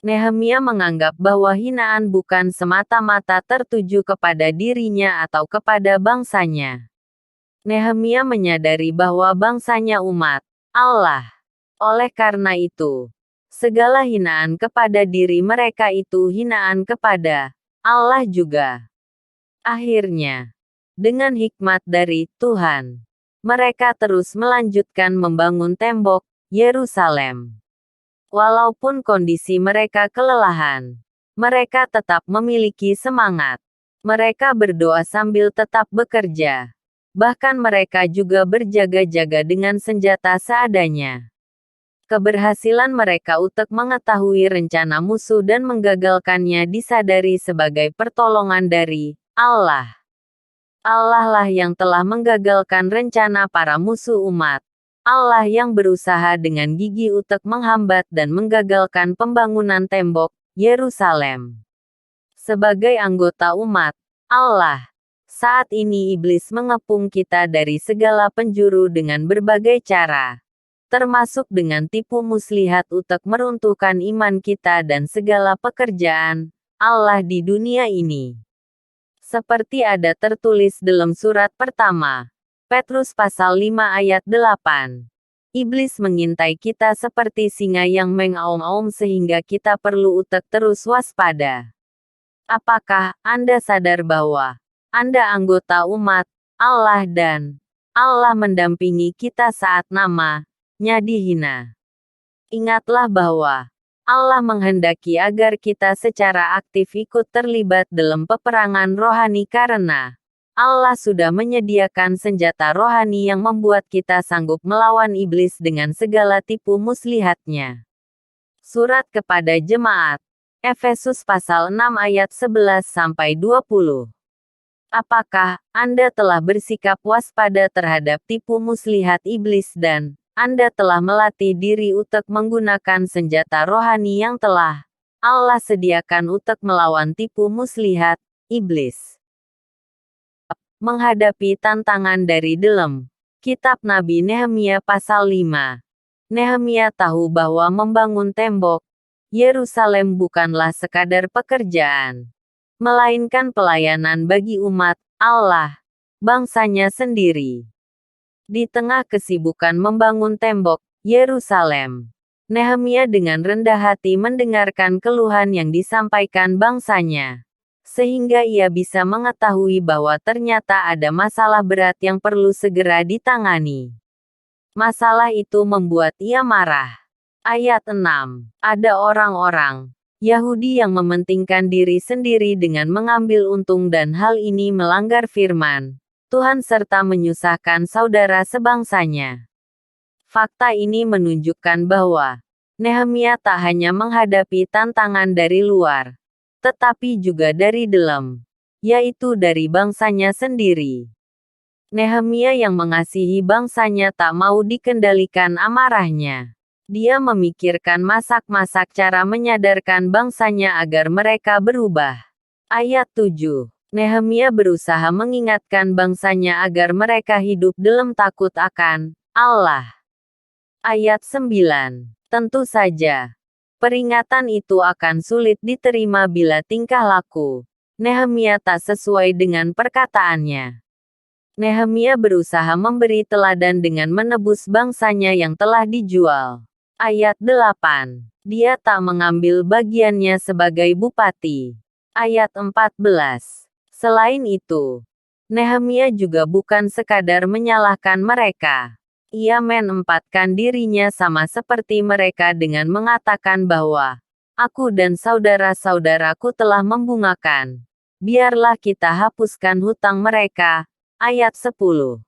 Nehemia menganggap bahwa hinaan bukan semata-mata tertuju kepada dirinya atau kepada bangsanya. Nehemia menyadari bahwa bangsanya umat Allah. Oleh karena itu, segala hinaan kepada diri mereka itu hinaan kepada Allah juga. Akhirnya, dengan hikmat dari Tuhan, mereka terus melanjutkan membangun tembok Yerusalem. Walaupun kondisi mereka kelelahan, mereka tetap memiliki semangat. Mereka berdoa sambil tetap bekerja. Bahkan mereka juga berjaga-jaga dengan senjata seadanya. Keberhasilan mereka untuk mengetahui rencana musuh dan menggagalkannya disadari sebagai pertolongan dari Allah. Allah lah yang telah menggagalkan rencana para musuh umat. Allah yang berusaha dengan gigih untuk menghambat dan menggagalkan pembangunan tembok Yerusalem. Sebagai anggota umat Allah, saat ini iblis mengepung kita dari segala penjuru dengan berbagai cara, termasuk dengan tipu muslihat untuk meruntuhkan iman kita dan segala pekerjaan Allah di dunia ini. Seperti ada tertulis dalam surat pertama, Petrus pasal 5 ayat 8. Iblis mengintai kita seperti singa yang mengaum-aum sehingga kita perlu untuk terus waspada. Apakah Anda sadar bahwa Anda anggota umat Allah dan Allah mendampingi kita saat namanya dihina? Ingatlah bahwa Allah menghendaki agar kita secara aktif ikut terlibat dalam peperangan rohani karena Allah sudah menyediakan senjata rohani yang membuat kita sanggup melawan iblis dengan segala tipu muslihatnya. Surat kepada jemaat Efesus pasal 6 ayat 11-20. Apakah Anda telah bersikap waspada terhadap tipu muslihat iblis dan Anda telah melatih diri untuk menggunakan senjata rohani yang telah Allah sediakan untuk melawan tipu muslihat iblis? Menghadapi tantangan dari dalam Kitab Nabi Nehemia pasal 5. Nehemia tahu bahwa membangun tembok Yerusalem bukanlah sekadar pekerjaan, melainkan pelayanan bagi umat Allah, bangsanya sendiri. Di tengah kesibukan membangun tembok Yerusalem, Nehemia dengan rendah hati mendengarkan keluhan yang disampaikan bangsanya, sehingga ia bisa mengetahui bahwa ternyata ada masalah berat yang perlu segera ditangani. Masalah itu membuat ia marah. Ayat 6. Ada orang-orang Yahudi yang mementingkan diri sendiri dengan mengambil untung dan hal ini melanggar firman Tuhan serta menyusahkan saudara sebangsanya. Fakta ini menunjukkan bahwa Nehemia tak hanya menghadapi tantangan dari luar, tetapi juga dari dalam, yaitu dari bangsanya sendiri. Nehemia yang mengasihi bangsanya tak mau dikendalikan amarahnya. Dia memikirkan masak-masak cara menyadarkan bangsanya agar mereka berubah. Ayat 7. Nehemia berusaha mengingatkan bangsanya agar mereka hidup dalam takut akan Allah. Ayat 9. Tentu saja, peringatan itu akan sulit diterima bila tingkah laku Nehemia tak sesuai dengan perkataannya. Nehemia berusaha memberi teladan dengan menebus bangsanya yang telah dijual. Ayat 8. Dia tak mengambil bagiannya sebagai bupati. Ayat 14. Selain itu, Nehemia juga bukan sekadar menyalahkan mereka. Ia menempatkan dirinya sama seperti mereka dengan mengatakan bahwa, "Aku dan saudara-saudaraku telah membungakan. Biarlah kita hapuskan hutang mereka." Ayat 10.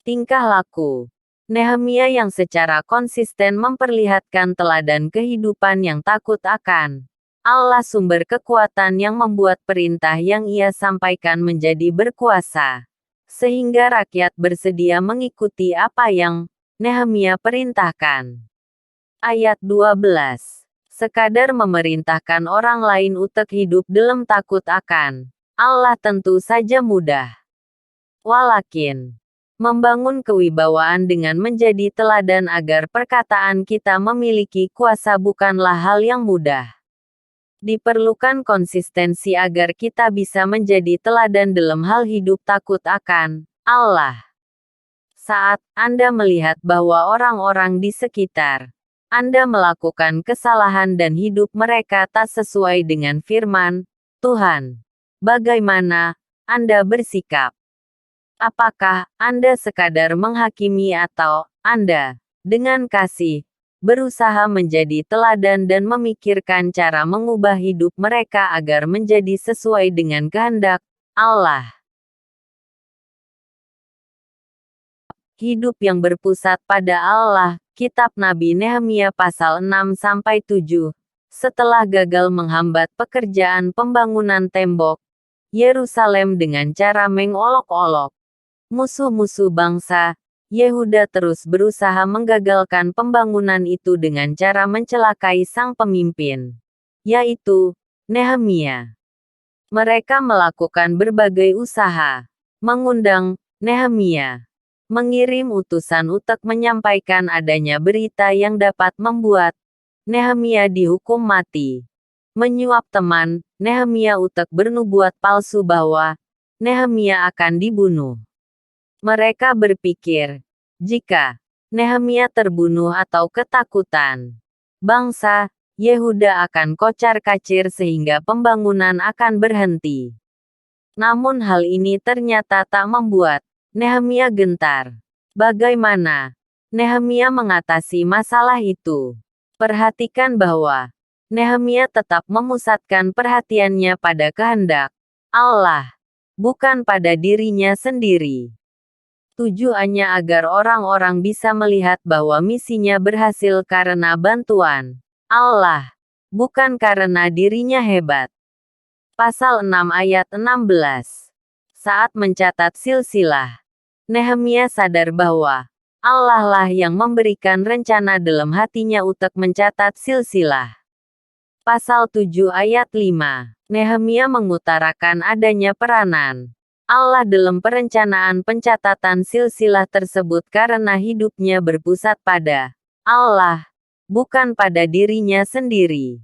Tingkah laku Nehemia yang secara konsisten memperlihatkan teladan kehidupan yang takut akan Allah sumber kekuatan yang membuat perintah yang ia sampaikan menjadi berkuasa, sehingga rakyat bersedia mengikuti apa yang Nehemia perintahkan. Ayat 12. Sekadar memerintahkan orang lain untuk hidup dalam takut akan Allah tentu saja mudah. Walakin, membangun kewibawaan dengan menjadi teladan agar perkataan kita memiliki kuasa bukanlah hal yang mudah. Diperlukan konsistensi agar kita bisa menjadi teladan dalam hal hidup takut akan Allah. Saat Anda melihat bahwa orang-orang di sekitar Anda melakukan kesalahan dan hidup mereka tak sesuai dengan firman Tuhan, bagaimana Anda bersikap? Apakah Anda sekadar menghakimi atau Anda, dengan kasih, berusaha menjadi teladan dan memikirkan cara mengubah hidup mereka agar menjadi sesuai dengan kehendak Allah? Hidup yang berpusat pada Allah. Kitab Nabi Nehemia pasal 6-7. Setelah gagal menghambat pekerjaan pembangunan tembok Yerusalem dengan cara mengolok-olok musuh-musuh bangsa Yehuda, terus berusaha menggagalkan pembangunan itu dengan cara mencelakai sang pemimpin, yaitu Nehemia. Mereka melakukan berbagai usaha, mengundang Nehemia, mengirim utusan untuk menyampaikan adanya berita yang dapat membuat Nehemia dihukum mati, menyuap teman Nehemia untuk bernubuat palsu bahwa Nehemia akan dibunuh. Mereka berpikir, jika Nehemia terbunuh atau ketakutan, bangsa Yehuda akan kocar-kacir sehingga pembangunan akan berhenti. Namun hal ini ternyata tak membuat Nehemia gentar. Bagaimana Nehemia mengatasi masalah itu? Perhatikan bahwa Nehemia tetap memusatkan perhatiannya pada kehendak Allah, bukan pada dirinya sendiri. Tujuannya agar orang-orang bisa melihat bahwa misinya berhasil karena bantuan Allah, bukan karena dirinya hebat. Pasal 6 ayat 16. Saat mencatat silsilah, Nehemia sadar bahwa Allah lah yang memberikan rencana dalam hatinya untuk mencatat silsilah. Pasal 7 ayat 5. Nehemia mengutarakan adanya peranan Allah dalam perencanaan pencatatan silsilah tersebut karena hidupnya berpusat pada Allah, bukan pada dirinya sendiri.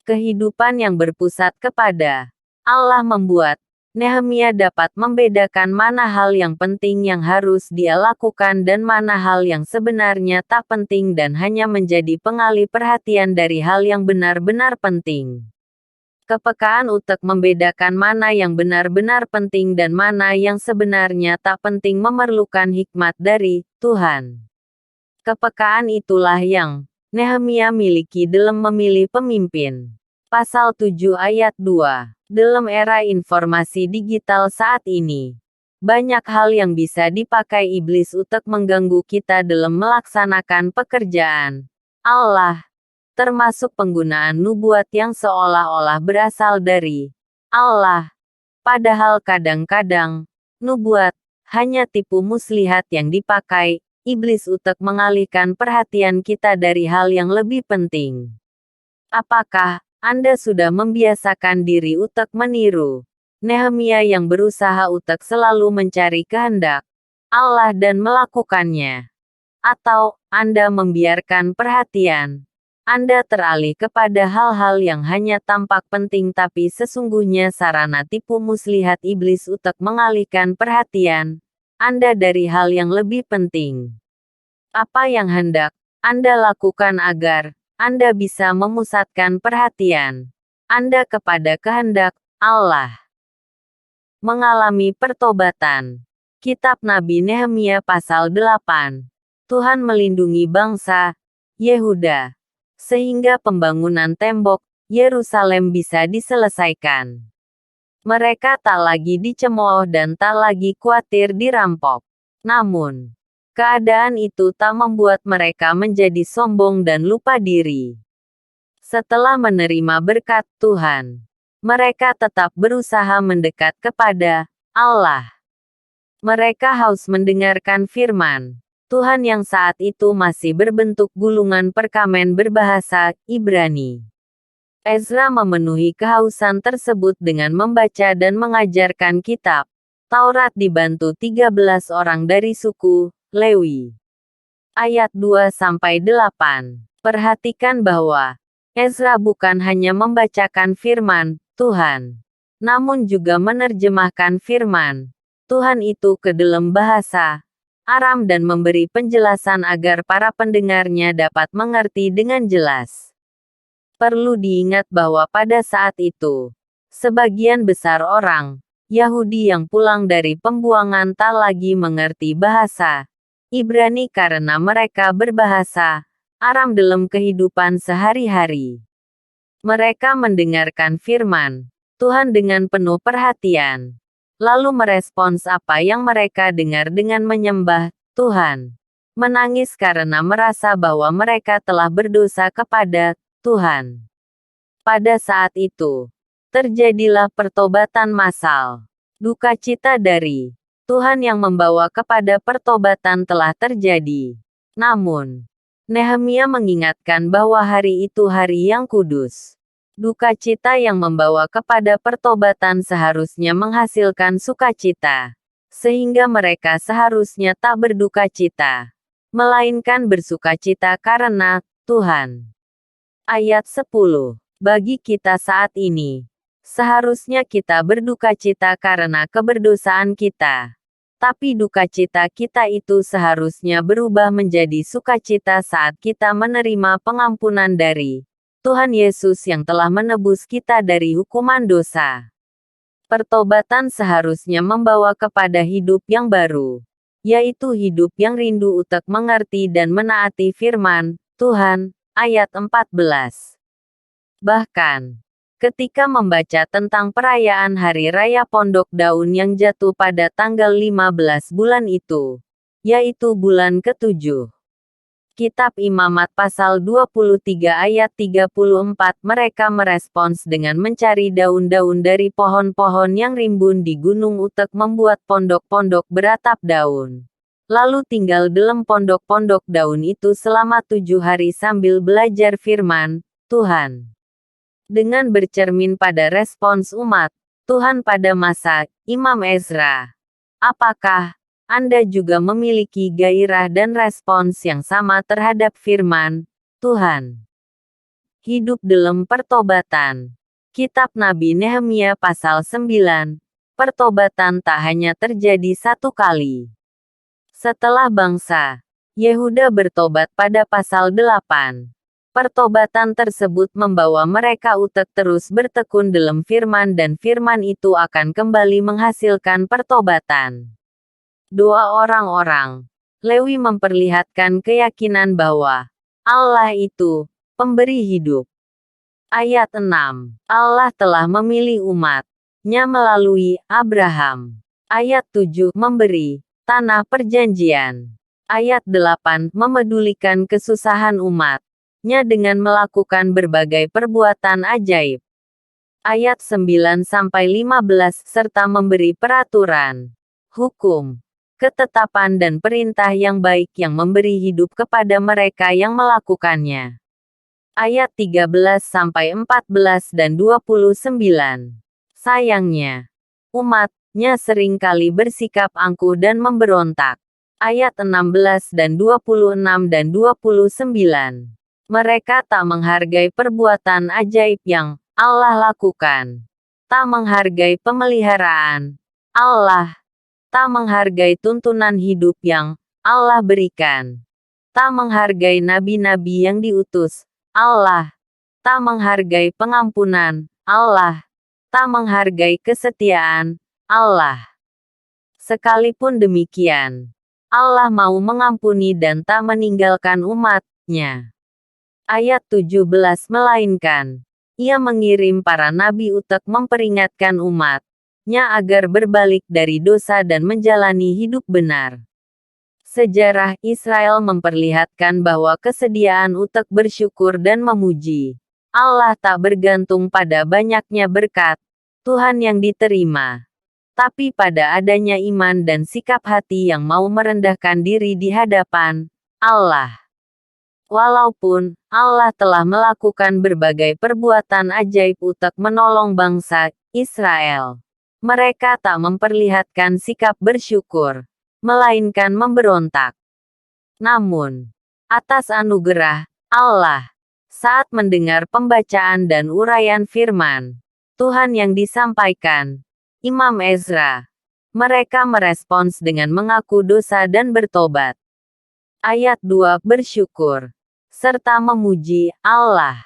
Kehidupan yang berpusat kepada Allah membuat Nehemia dapat membedakan mana hal yang penting yang harus dia lakukan dan mana hal yang sebenarnya tak penting dan hanya menjadi pengalih perhatian dari hal yang benar-benar penting. Kepekaan untuk membedakan mana yang benar-benar penting dan mana yang sebenarnya tak penting memerlukan hikmat dari Tuhan. Kepekaan itulah yang Nehemia miliki dalam memilih pemimpin. Pasal 7 ayat 2. Dalam era informasi digital saat ini, banyak hal yang bisa dipakai iblis untuk mengganggu kita dalam melaksanakan pekerjaan Allah, termasuk penggunaan nubuat yang seolah-olah berasal dari Allah. Padahal kadang-kadang, nubuat hanya tipu muslihat yang dipakai iblis untuk mengalihkan perhatian kita dari hal yang lebih penting. Apakah Anda sudah membiasakan diri untuk meniru Nehemia yang berusaha untuk selalu mencari kehendak Allah dan melakukannya? Atau Anda membiarkan perhatian Anda teralih kepada hal-hal yang hanya tampak penting tapi sesungguhnya sarana tipu muslihat iblis untuk mengalihkan perhatian Anda dari hal yang lebih penting? Apa yang hendak Anda lakukan agar Anda bisa memusatkan perhatian Anda kepada kehendak Allah? Mengalami pertobatan. Kitab Nabi Nehemia pasal 8. Tuhan melindungi bangsa Yehuda sehingga pembangunan tembok Yerusalem bisa diselesaikan. Mereka tak lagi dicemooh dan tak lagi khawatir dirampok. Namun, keadaan itu tak membuat mereka menjadi sombong dan lupa diri. Setelah menerima berkat Tuhan, mereka tetap berusaha mendekat kepada Allah. Mereka haus mendengarkan firman Tuhan yang saat itu masih berbentuk gulungan perkamen berbahasa Ibrani. Ezra memenuhi kehausan tersebut dengan membaca dan mengajarkan kitab Taurat dibantu 13 orang dari suku Lewi. Ayat 2-8. Perhatikan bahwa Ezra bukan hanya membacakan firman Tuhan, namun juga menerjemahkan firman Tuhan itu ke dalam bahasa Aram dan memberi penjelasan agar para pendengarnya dapat mengerti dengan jelas. Perlu diingat bahwa pada saat itu, sebagian besar orang Yahudi yang pulang dari pembuangan tak lagi mengerti bahasa Ibrani karena mereka berbahasa Aram dalam kehidupan sehari-hari. Mereka mendengarkan firman Tuhan dengan penuh perhatian, lalu merespons apa yang mereka dengar dengan menyembah Tuhan, menangis karena merasa bahwa mereka telah berdosa kepada Tuhan. Pada saat itu, terjadilah pertobatan massal. Duka cita dari Tuhan yang membawa kepada pertobatan telah terjadi. Namun, Nehemia mengingatkan bahwa hari itu hari yang kudus. Duka cita yang membawa kepada pertobatan seharusnya menghasilkan sukacita, sehingga mereka seharusnya tak berduka cita, melainkan bersuka cita karena Tuhan. Ayat 10. Bagi kita saat ini, seharusnya kita berduka cita karena keberdosaan kita. Tapi duka cita kita itu seharusnya berubah menjadi sukacita saat kita menerima pengampunan dari Tuhan Yesus yang telah menebus kita dari hukuman dosa. Pertobatan seharusnya membawa kepada hidup yang baru, yaitu hidup yang rindu untuk mengerti dan menaati firman Tuhan. Ayat 14. Bahkan, ketika membaca tentang perayaan Hari Raya Pondok Daun yang jatuh pada tanggal 15 bulan itu, yaitu bulan ke-7. Kitab Imamat pasal 23 ayat 34 mereka merespons dengan mencari daun-daun dari pohon-pohon yang rimbun di gunung untuk membuat pondok-pondok beratap daun. Lalu tinggal dalam pondok-pondok daun itu selama 7 hari sambil belajar firman Tuhan. Dengan bercermin pada respons umat Tuhan pada masa Imam Ezra, apakah Anda juga memiliki gairah dan respons yang sama terhadap firman Tuhan? Hidup dalam pertobatan. Kitab Nabi Nehemia pasal 9. Pertobatan tak hanya terjadi satu kali. Setelah bangsa Yehuda bertobat pada pasal 8, pertobatan tersebut membawa mereka untuk terus bertekun dalam firman dan firman itu akan kembali menghasilkan pertobatan. Doa orang-orang Lewi memperlihatkan keyakinan bahwa Allah itu pemberi hidup. Ayat 6. Allah telah memilih umat-Nya melalui Abraham. Ayat 7. Memberi tanah perjanjian. Ayat 8. Memedulikan kesusahan umat-Nya dengan melakukan berbagai perbuatan ajaib. Ayat 9-15 serta memberi peraturan, hukum, ketetapan dan perintah yang baik yang memberi hidup kepada mereka yang melakukannya. Ayat 13-14 dan 29. Sayangnya, umat-Nya seringkali bersikap angkuh dan memberontak. Ayat 16 dan 26 dan 29. Mereka tak menghargai perbuatan ajaib yang Allah lakukan. Tak menghargai pemeliharaan Allah. Tak menghargai tuntunan hidup yang Allah berikan. Tak menghargai nabi-nabi yang diutus Allah. Tak menghargai pengampunan Allah. Tak menghargai kesetiaan Allah. Sekalipun demikian, Allah mau mengampuni dan tak meninggalkan umat-Nya. Ayat 17 melainkan Ia mengirim para nabi untuk memperingatkan umat-Nya agar berbalik dari dosa dan menjalani hidup benar. Sejarah Israel memperlihatkan bahwa kesediaan untuk bersyukur dan memuji Allah tak bergantung pada banyaknya berkat Tuhan yang diterima, tapi pada adanya iman dan sikap hati yang mau merendahkan diri di hadapan Allah. Walaupun Allah telah melakukan berbagai perbuatan ajaib untuk menolong bangsa Israel, mereka tak memperlihatkan sikap bersyukur, melainkan memberontak. Namun, atas anugerah Allah, saat mendengar pembacaan dan uraian firman Tuhan yang disampaikan Imam Ezra, mereka merespons dengan mengaku dosa dan bertobat. Ayat 2 bersyukur serta memuji Allah.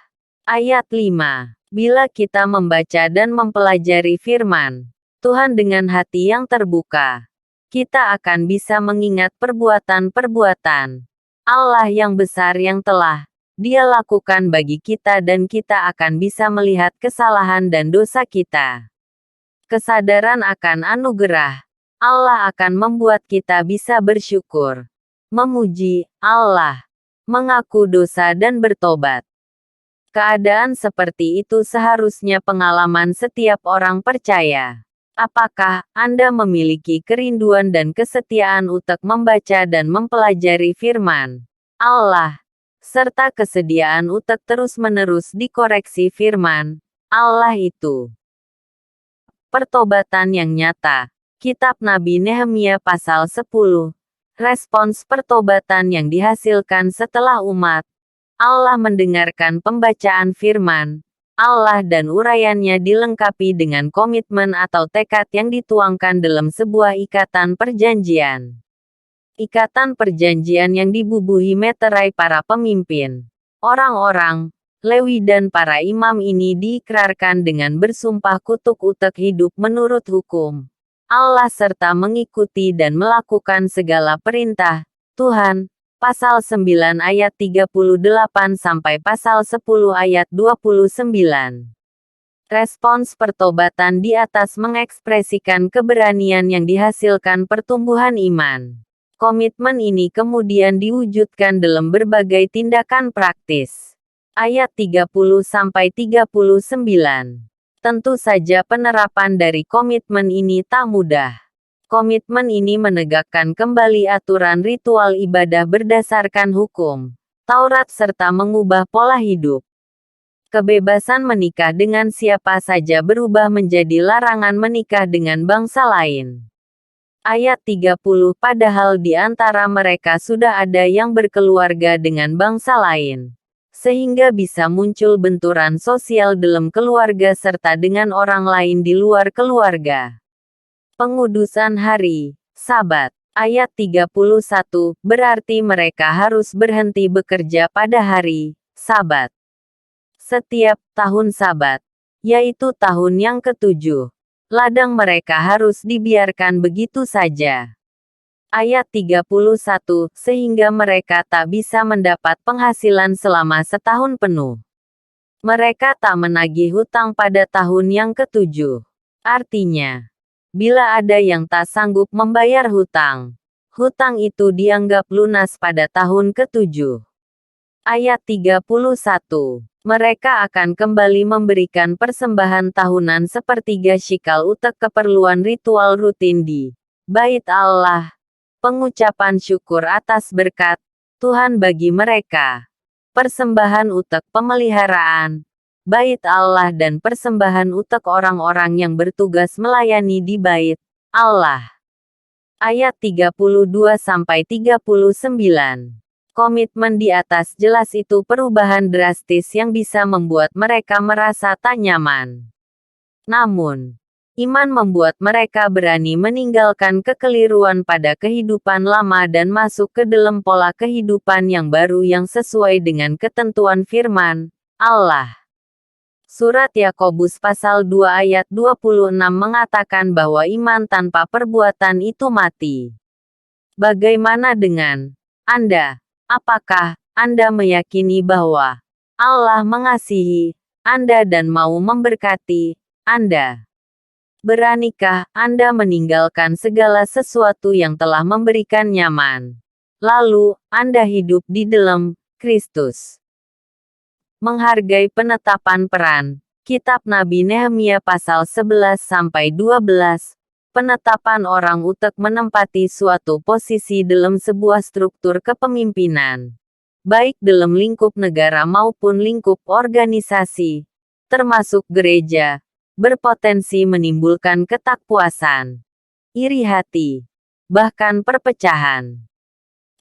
Ayat 5. Bila kita membaca dan mempelajari firman Tuhan dengan hati yang terbuka, kita akan bisa mengingat perbuatan-perbuatan Allah yang besar yang telah Dia lakukan bagi kita dan kita akan bisa melihat kesalahan dan dosa kita. Kesadaran akan anugerah Allah akan membuat kita bisa bersyukur, memuji Allah, mengaku dosa dan bertobat. Keadaan seperti itu seharusnya pengalaman setiap orang percaya. Apakah Anda memiliki kerinduan dan kesetiaan untuk membaca dan mempelajari firman Allah, serta kesediaan untuk terus-menerus dikoreksi firman Allah itu? Pertobatan yang nyata. Kitab Nabi Nehemia pasal 10. Respons pertobatan yang dihasilkan setelah umat Allah mendengarkan pembacaan firman Allah dan uraiannya dilengkapi dengan komitmen atau tekad yang dituangkan dalam sebuah ikatan perjanjian. Ikatan perjanjian yang dibubuhi meterai para pemimpin, orang-orang, Lewi dan para imam ini diikrarkan dengan bersumpah kutuk untuk hidup menurut hukum Allah serta mengikuti dan melakukan segala perintah Tuhan. Pasal 9 ayat 38 sampai pasal 10 ayat 29. Respons pertobatan di atas mengekspresikan keberanian yang dihasilkan pertumbuhan iman. Komitmen ini kemudian diwujudkan dalam berbagai tindakan praktis. Ayat 30 sampai 39. Tentu saja penerapan dari komitmen ini tak mudah. Komitmen ini menegakkan kembali aturan ritual ibadah berdasarkan hukum Taurat serta mengubah pola hidup. Kebebasan menikah dengan siapa saja berubah menjadi larangan menikah dengan bangsa lain. Ayat 30 Padahal di antara mereka sudah ada yang berkeluarga dengan bangsa lain, sehingga bisa muncul benturan sosial dalam keluarga serta dengan orang lain di luar keluarga. Pengudusan hari Sabat. Ayat 31, berarti mereka harus berhenti bekerja pada hari Sabat. Setiap tahun Sabat, yaitu tahun yang ke-7, ladang mereka harus dibiarkan begitu saja. Ayat 31, sehingga mereka tak bisa mendapat penghasilan selama setahun penuh. Mereka tak menagih hutang pada tahun yang ketujuh. Artinya, bila ada yang tak sanggup membayar hutang, hutang itu dianggap lunas pada tahun ketujuh. Ayat 31. Mereka akan kembali memberikan persembahan tahunan sepertiga shikal utek keperluan ritual rutin di Bait Allah. Pengucapan syukur atas berkat Tuhan bagi mereka. Persembahan utek pemeliharaan Bait Allah dan persembahan utek orang-orang yang bertugas melayani di Bait Allah. Ayat 32-39. Komitmen di atas jelas itu perubahan drastis yang bisa membuat mereka merasa tak nyaman. Namun, iman membuat mereka berani meninggalkan kekeliruan pada kehidupan lama dan masuk ke dalam pola kehidupan yang baru yang sesuai dengan ketentuan firman Allah. Surat Yakobus pasal 2 ayat 26 mengatakan bahwa iman tanpa perbuatan itu mati. Bagaimana dengan Anda? Apakah Anda meyakini bahwa Allah mengasihi Anda dan mau memberkati Anda? Beranikah Anda meninggalkan segala sesuatu yang telah memberikan nyaman? Lalu, Anda hidup di dalam Kristus. Menghargai penetapan peran. Kitab Nabi Nehemia pasal 11-12. Penetapan orang utek menempati suatu posisi dalam sebuah struktur kepemimpinan, baik dalam lingkup negara maupun lingkup organisasi, termasuk gereja, berpotensi menimbulkan ketakpuasan, iri hati, bahkan perpecahan.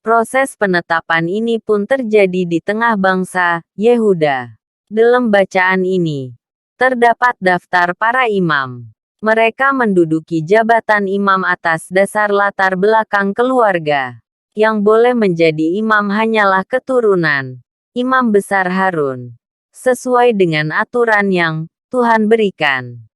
Proses penetapan ini pun terjadi di tengah bangsa Yehuda. Dalam bacaan ini, terdapat daftar para imam. Mereka menduduki jabatan imam atas dasar latar belakang keluarga. Yang boleh menjadi imam hanyalah keturunan Imam Besar Harun, sesuai dengan aturan yang Tuhan berikan.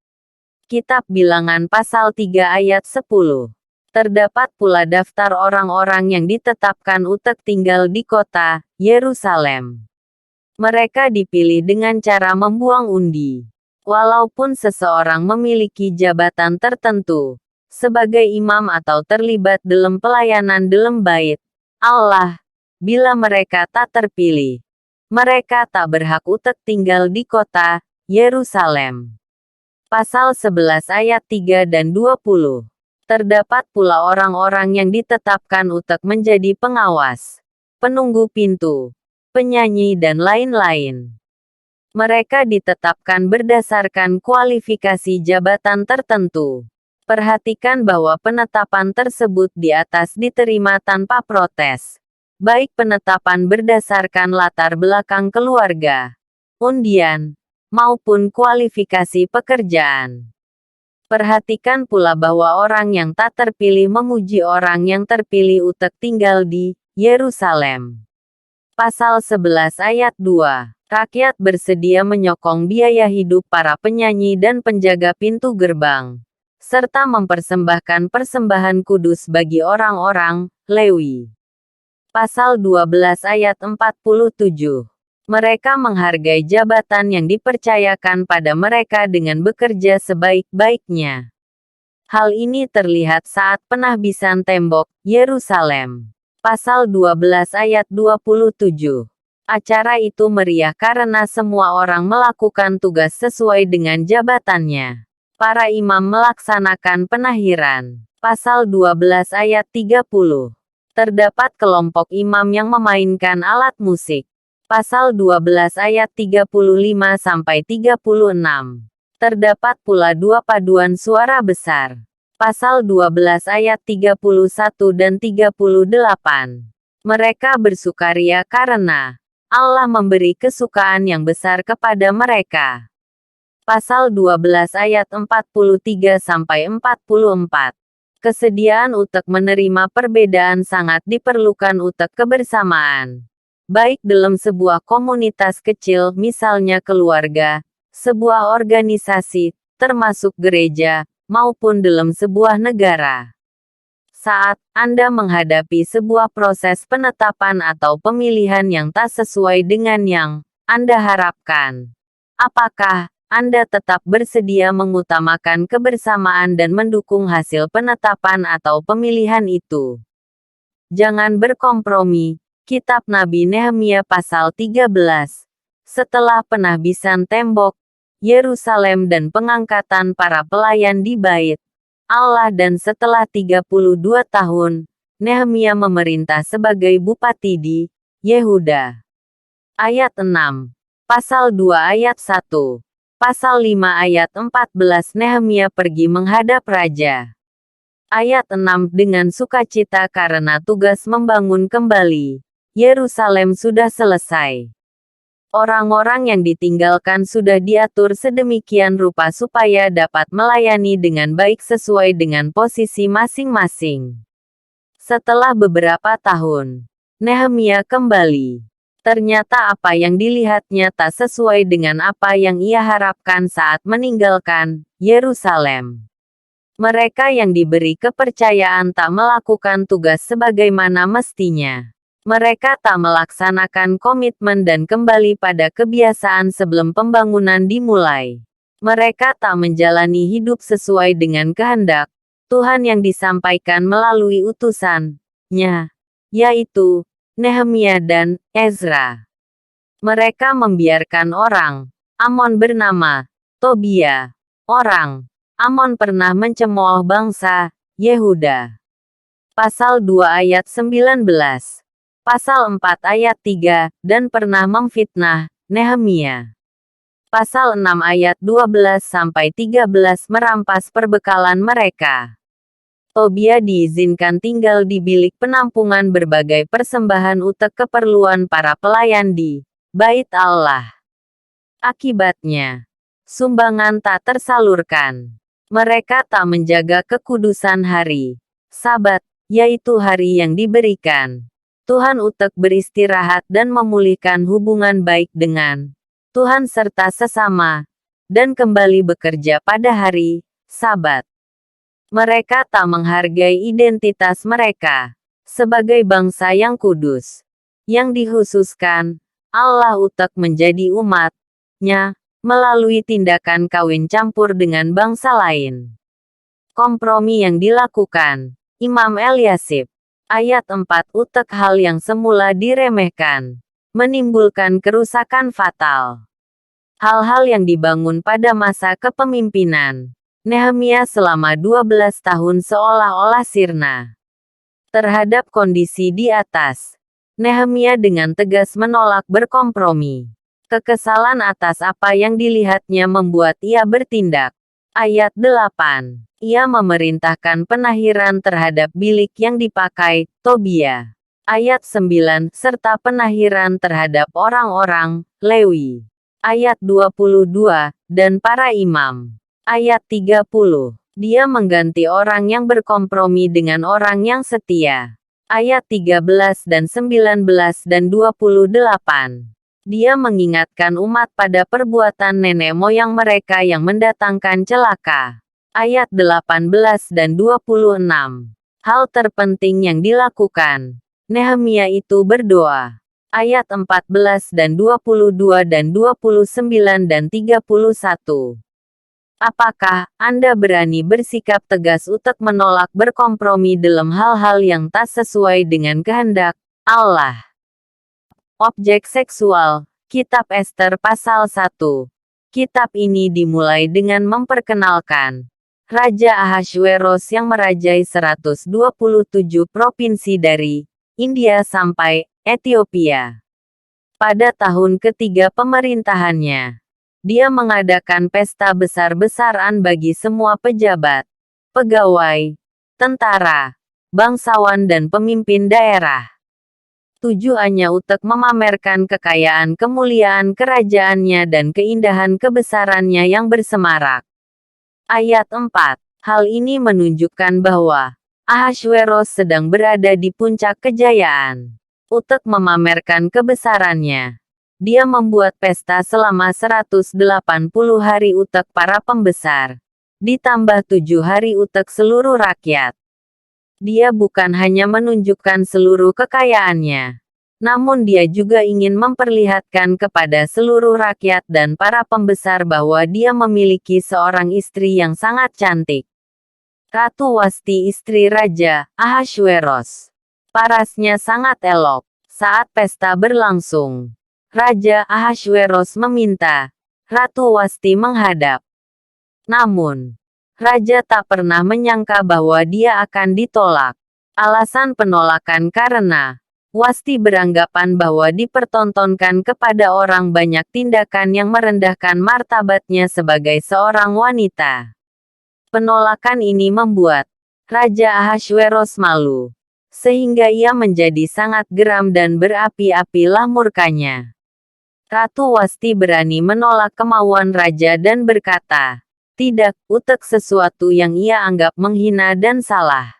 Kitab Bilangan pasal 3 ayat 10. Terdapat pula daftar orang-orang yang ditetapkan utek tinggal di kota Yerusalem. Mereka dipilih dengan cara membuang undi. Walaupun seseorang memiliki jabatan tertentu, sebagai imam atau terlibat dalam pelayanan dalam Bait Allah, bila mereka tak terpilih, mereka tak berhak utek tinggal di kota Yerusalem. Pasal 11 ayat 3 dan 20. Terdapat pula orang-orang yang ditetapkan utek menjadi pengawas, penunggu pintu, penyanyi dan lain-lain. Mereka ditetapkan berdasarkan kualifikasi jabatan tertentu. Perhatikan bahwa penetapan tersebut di atas diterima tanpa protes. Baik penetapan berdasarkan latar belakang keluarga, undian, maupun kualifikasi pekerjaan. Perhatikan pula bahwa orang yang tak terpilih memuji orang yang terpilih utek tinggal di Yerusalem. Pasal 11 ayat 2. Rakyat bersedia menyokong biaya hidup para penyanyi dan penjaga pintu gerbang, serta mempersembahkan persembahan kudus bagi orang-orang Lewi. Pasal 12 ayat 47. Mereka menghargai jabatan yang dipercayakan pada mereka dengan bekerja sebaik-baiknya. Hal ini terlihat saat penahbisan tembok Yerusalem. Pasal 12 ayat 27. Acara itu meriah karena semua orang melakukan tugas sesuai dengan jabatannya. Para imam melaksanakan penahiran. Pasal 12 ayat 30. Terdapat kelompok imam yang memainkan alat musik. Pasal 12 ayat 35-36. Terdapat pula dua paduan suara besar. Pasal 12 ayat 31 dan 38. Mereka bersukaria karena Allah memberi kesukaan yang besar kepada mereka. Pasal 12 ayat 43-44. Kesediaan utek menerima perbedaan sangat diperlukan utek kebersamaan. Baik dalam sebuah komunitas kecil, misalnya keluarga, sebuah organisasi, termasuk gereja, maupun dalam sebuah negara. Saat Anda menghadapi sebuah proses penetapan atau pemilihan yang tak sesuai dengan yang Anda harapkan, apakah Anda tetap bersedia mengutamakan kebersamaan dan mendukung hasil penetapan atau pemilihan itu? Jangan berkompromi. Kitab Nabi Nehemia pasal 13. Setelah penahbisan tembok Yerusalem dan pengangkatan para pelayan di Bait Allah dan setelah 32 tahun, Nehemia memerintah sebagai bupati di Yehuda. Ayat 6. Pasal 2 ayat 1. Pasal 5 ayat 14 Nehemia pergi menghadap raja. Ayat 6 dengan sukacita karena tugas membangun kembali Yerusalem sudah selesai. Orang-orang yang ditinggalkan sudah diatur sedemikian rupa supaya dapat melayani dengan baik sesuai dengan posisi masing-masing. Setelah beberapa tahun, Nehemia kembali. Ternyata apa yang dilihatnya tak sesuai dengan apa yang ia harapkan saat meninggalkan Yerusalem. Mereka yang diberi kepercayaan tak melakukan tugas sebagaimana mestinya. Mereka tak melaksanakan komitmen dan kembali pada kebiasaan sebelum pembangunan dimulai. Mereka tak menjalani hidup sesuai dengan kehendak Tuhan yang disampaikan melalui utusannya, yaitu Nehemia dan Ezra. Mereka membiarkan orang Amon bernama Tobia. Orang Amon pernah mencemooh bangsa Yehuda. Pasal 2 ayat 19. Pasal 4 ayat 3, dan pernah memfitnah Nehemia. Pasal 6 ayat 12-13 merampas perbekalan mereka. Tobia diizinkan tinggal di bilik penampungan berbagai persembahan untuk keperluan para pelayan di Bait Allah. Akibatnya, sumbangan tak tersalurkan. Mereka tak menjaga kekudusan hari Sabat, yaitu hari yang diberikan Tuhan untuk beristirahat dan memulihkan hubungan baik dengan Tuhan serta sesama, dan kembali bekerja pada hari Sabat. Mereka tak menghargai identitas mereka sebagai bangsa yang kudus, yang dikhususkan Allah untuk menjadi umat-Nya, melalui tindakan kawin campur dengan bangsa lain. Kompromi yang dilakukan Imam Eliasib. Ayat 4 untuk hal yang semula diremehkan, menimbulkan kerusakan fatal. Hal-hal yang dibangun pada masa kepemimpinan Nehemia selama 12 tahun seolah-olah sirna. Terhadap kondisi di atas, Nehemia dengan tegas menolak berkompromi. Kekesalan atas apa yang dilihatnya membuat ia bertindak. Ayat 8. Ia memerintahkan penahiran terhadap bilik yang dipakai Tobia. Ayat 9, serta penahiran terhadap orang-orang Lewi. Ayat 22, dan para imam. Ayat 30. Dia mengganti orang yang berkompromi dengan orang yang setia. Ayat 13 dan 19 dan 28. Dia mengingatkan umat pada perbuatan nenek moyang mereka yang mendatangkan celaka. Ayat 18 dan 26. Hal terpenting yang dilakukan Nehemia itu berdoa. Ayat 14 dan 22 dan 29 dan 31. Apakah Anda berani bersikap tegas untuk menolak berkompromi dalam hal-hal yang tak sesuai dengan kehendak Allah? Objek seksual. Kitab Ester pasal 1. Kitab ini dimulai dengan memperkenalkan Raja Ahasweros yang merajai 127 provinsi dari India sampai Ethiopia. Pada tahun ketiga pemerintahannya, dia mengadakan pesta besar-besaran bagi semua pejabat, pegawai, tentara, bangsawan dan pemimpin daerah. Tujuannya untuk memamerkan kekayaan kemuliaan kerajaannya dan keindahan kebesarannya yang bersemarak. Ayat 4. Hal ini menunjukkan bahwa Ahasweros sedang berada di puncak kejayaan. Untuk memamerkan kebesarannya, dia membuat pesta selama 180 hari untuk para pembesar, ditambah 7 hari untuk seluruh rakyat. Dia bukan hanya menunjukkan seluruh kekayaannya, namun dia juga ingin memperlihatkan kepada seluruh rakyat dan para pembesar bahwa dia memiliki seorang istri yang sangat cantik. Ratu Wasti, istri Raja Ahasveros. Parasnya sangat elok. Saat pesta berlangsung, Raja Ahasveros meminta Ratu Wasti menghadap. Namun, Raja tak pernah menyangka bahwa dia akan ditolak. Alasan penolakan karena Wasti beranggapan bahwa dipertontonkan kepada orang banyak tindakan yang merendahkan martabatnya sebagai seorang wanita. Penolakan ini membuat Raja Ahasveros malu, sehingga ia menjadi sangat geram dan berapi-apilah murkanya. Ratu Wasti berani menolak kemauan raja dan berkata, "Tidak, utek sesuatu yang ia anggap menghina dan salah."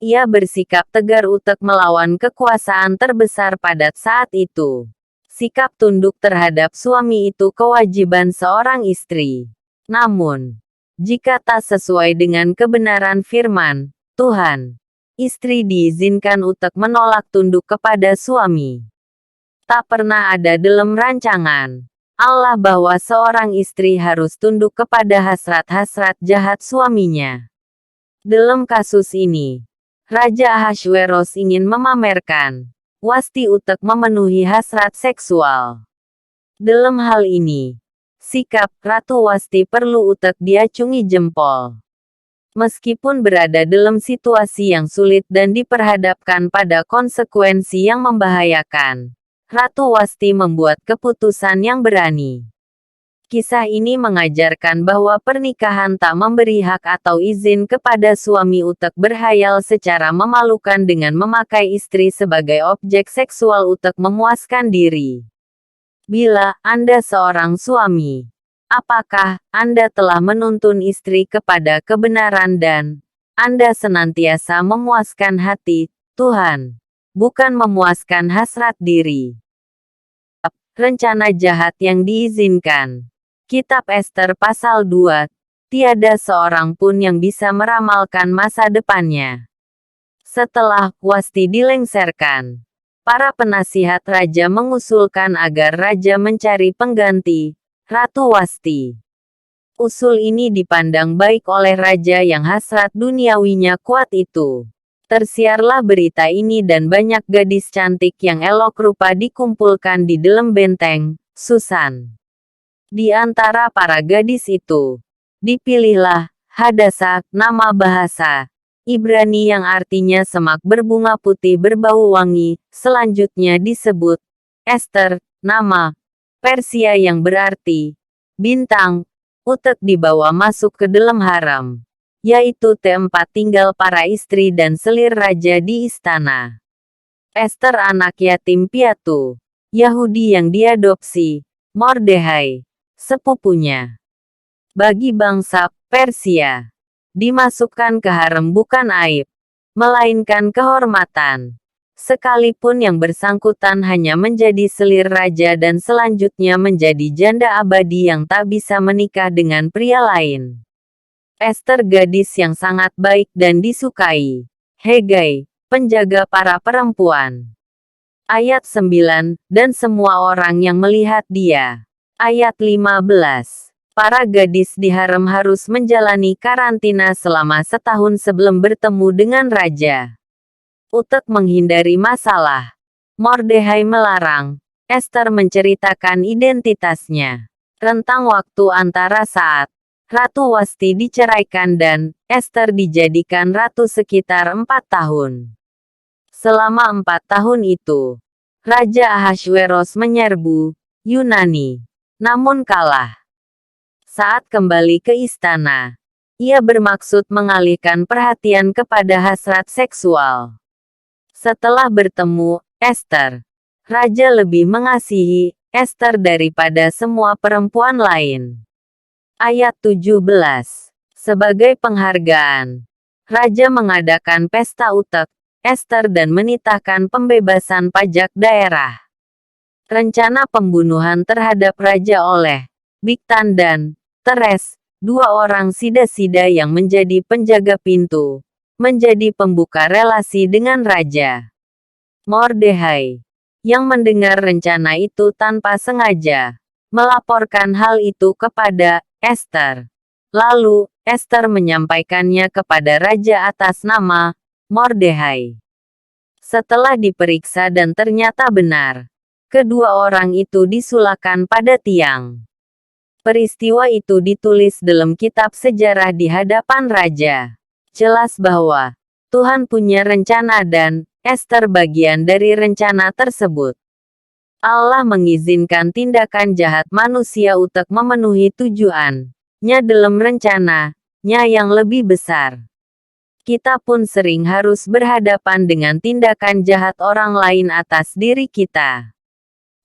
Ia bersikap tegar utek melawan kekuasaan terbesar pada saat itu. Sikap tunduk terhadap suami itu kewajiban seorang istri. Namun, jika tak sesuai dengan kebenaran firman Tuhan, istri diizinkan utek menolak tunduk kepada suami. Tak pernah ada dalam rancangan Allah bahwa seorang istri harus tunduk kepada hasrat-hasrat jahat suaminya. Dalam kasus ini, Raja Ahasveros ingin memamerkan Wasti utek memenuhi hasrat seksual. Dalam hal ini, sikap Ratu Wasti perlu utek diacungi jempol. Meskipun berada dalam situasi yang sulit dan diperhadapkan pada konsekuensi yang membahayakan, Ratu Wasti membuat keputusan yang berani. Kisah ini mengajarkan bahwa pernikahan tak memberi hak atau izin kepada suami utek berhayal secara memalukan dengan memakai istri sebagai objek seksual utek memuaskan diri. Bila Anda seorang suami, apakah Anda telah menuntun istri kepada kebenaran dan Anda senantiasa memuaskan hati Tuhan, bukan memuaskan hasrat diri? Rencana jahat yang diizinkan. Kitab Ester pasal 2, tiada seorang pun yang bisa meramalkan masa depannya. Setelah Wasti dilengserkan, para penasihat raja mengusulkan agar raja mencari pengganti Ratu Wasti. Usul ini dipandang baik oleh raja yang hasrat duniawinya kuat itu. Tersiarlah berita ini dan banyak gadis cantik yang elok rupa dikumpulkan di dalam benteng Susan. Di antara para gadis itu, dipilihlah Hadasa, nama bahasa Ibrani yang artinya semak berbunga putih berbau wangi, selanjutnya disebut Ester, nama Persia yang berarti bintang, utek dibawa masuk ke dalam harem, yaitu tempat tinggal para istri dan selir raja di istana. Ester anak yatim piatu, Yahudi yang diadopsi, Mordehai, sepupunya. Bagi bangsa Persia, dimasukkan ke harem bukan aib, melainkan kehormatan. Sekalipun yang bersangkutan hanya menjadi selir raja dan selanjutnya menjadi janda abadi yang tak bisa menikah dengan pria lain. Ester gadis yang sangat baik dan disukai. Hegai, penjaga para perempuan. Ayat 9, dan semua orang yang melihat dia. Ayat 15. Para gadis di harem harus menjalani karantina selama setahun sebelum bertemu dengan raja. Utek menghindari masalah. Mordehai melarang Ester menceritakan identitasnya. Rentang waktu antara saat Ratu Wasti diceraikan dan Ester dijadikan ratu sekitar 4 tahun. Selama 4 tahun itu, Raja Ahasveros menyerbu Yunani, namun kalah. Saat kembali ke istana, ia bermaksud mengalihkan perhatian kepada hasrat seksual. Setelah bertemu Ester, Raja lebih mengasihi Ester daripada semua perempuan lain. Ayat 17. Sebagai penghargaan, Raja mengadakan pesta utek Ester dan menitahkan pembebasan pajak daerah. Rencana pembunuhan terhadap Raja oleh Bigtan dan Teres, 2 orang sida-sida yang menjadi penjaga pintu, menjadi pembuka relasi dengan raja. Mordechai, yang mendengar rencana itu tanpa sengaja, melaporkan hal itu kepada Esther. Lalu, Esther menyampaikannya kepada raja atas nama Mordechai. Setelah diperiksa dan ternyata benar, kedua orang itu disulahkan pada tiang. Peristiwa itu ditulis dalam kitab sejarah di hadapan raja. Jelas bahwa Tuhan punya rencana dan Esther bagian dari rencana tersebut. Allah mengizinkan tindakan jahat manusia untuk memenuhi tujuannya dalam rencananya yang lebih besar. Kita pun sering harus berhadapan dengan tindakan jahat orang lain atas diri kita.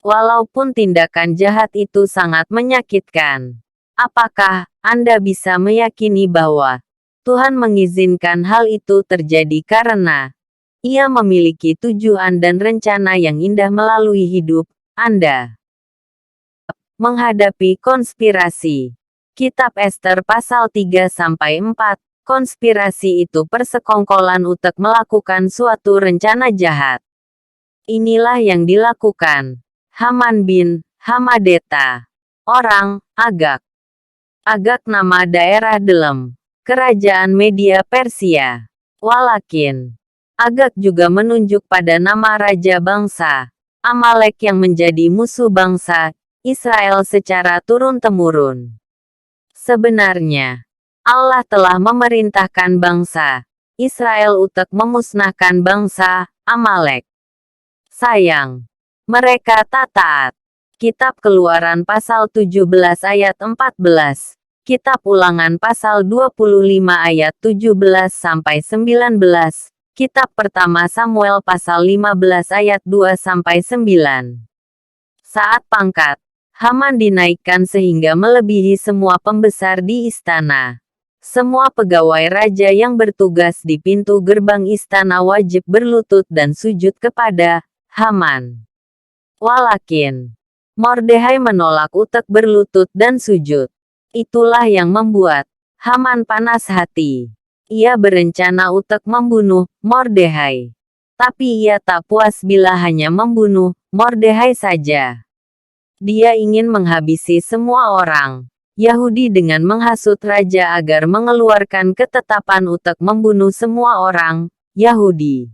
Walaupun tindakan jahat itu sangat menyakitkan. Apakah Anda bisa meyakini bahwa Tuhan mengizinkan hal itu terjadi karena Ia memiliki tujuan dan rencana yang indah melalui hidup Anda? Menghadapi konspirasi. Kitab Esther pasal 3-4. Konspirasi itu persekongkolan untuk melakukan suatu rencana jahat. Inilah yang dilakukan Haman bin Hamadeta, orang Agag. Agag nama daerah dalam kerajaan Media Persia. Walakin, Agag juga menunjuk pada nama raja bangsa Amalek yang menjadi musuh bangsa Israel secara turun-temurun. Sebenarnya, Allah telah memerintahkan bangsa Israel untuk memusnahkan bangsa Amalek. Sayang, mereka tak taat. Kitab Keluaran pasal 17 ayat 14. Kitab Ulangan pasal 25 ayat 17-19. Kitab Pertama Samuel pasal 15 ayat 2-9. Saat pangkat Haman dinaikkan sehingga melebihi semua pembesar di istana. Semua pegawai raja yang bertugas di pintu gerbang istana wajib berlutut dan sujud kepada Haman. Walakin, Mordechai menolak untuk berlutut dan sujud. Itulah yang membuat Haman panas hati. Ia berencana untuk membunuh Mordechai. Tapi ia tak puas bila hanya membunuh Mordechai saja. Dia ingin menghabisi semua orang Yahudi dengan menghasut raja agar mengeluarkan ketetapan untuk membunuh semua orang Yahudi.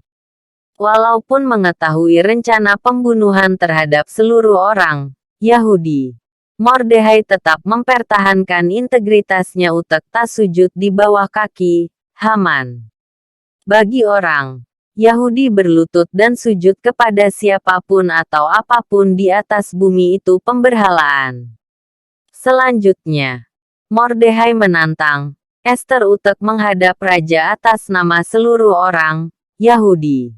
Walaupun mengetahui rencana pembunuhan terhadap seluruh orang Yahudi, Mordechai tetap mempertahankan integritasnya untuk tak sujud di bawah kaki Haman. Bagi orang Yahudi berlutut dan sujud kepada siapapun atau apapun di atas bumi itu pemberhalaan. Selanjutnya, Mordechai menantang Esther untuk menghadap raja atas nama seluruh orang Yahudi.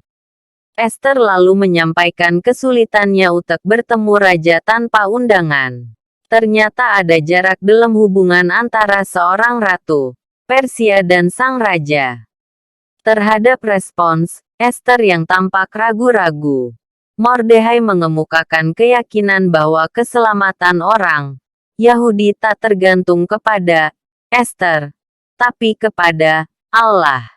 Esther lalu menyampaikan kesulitannya untuk bertemu raja tanpa undangan. Ternyata ada jarak dalam hubungan antara seorang ratu Persia dan sang raja. Terhadap respons Esther yang tampak ragu-ragu, Mordechai mengemukakan keyakinan bahwa keselamatan orang Yahudi tak tergantung kepada Esther, tapi kepada Allah.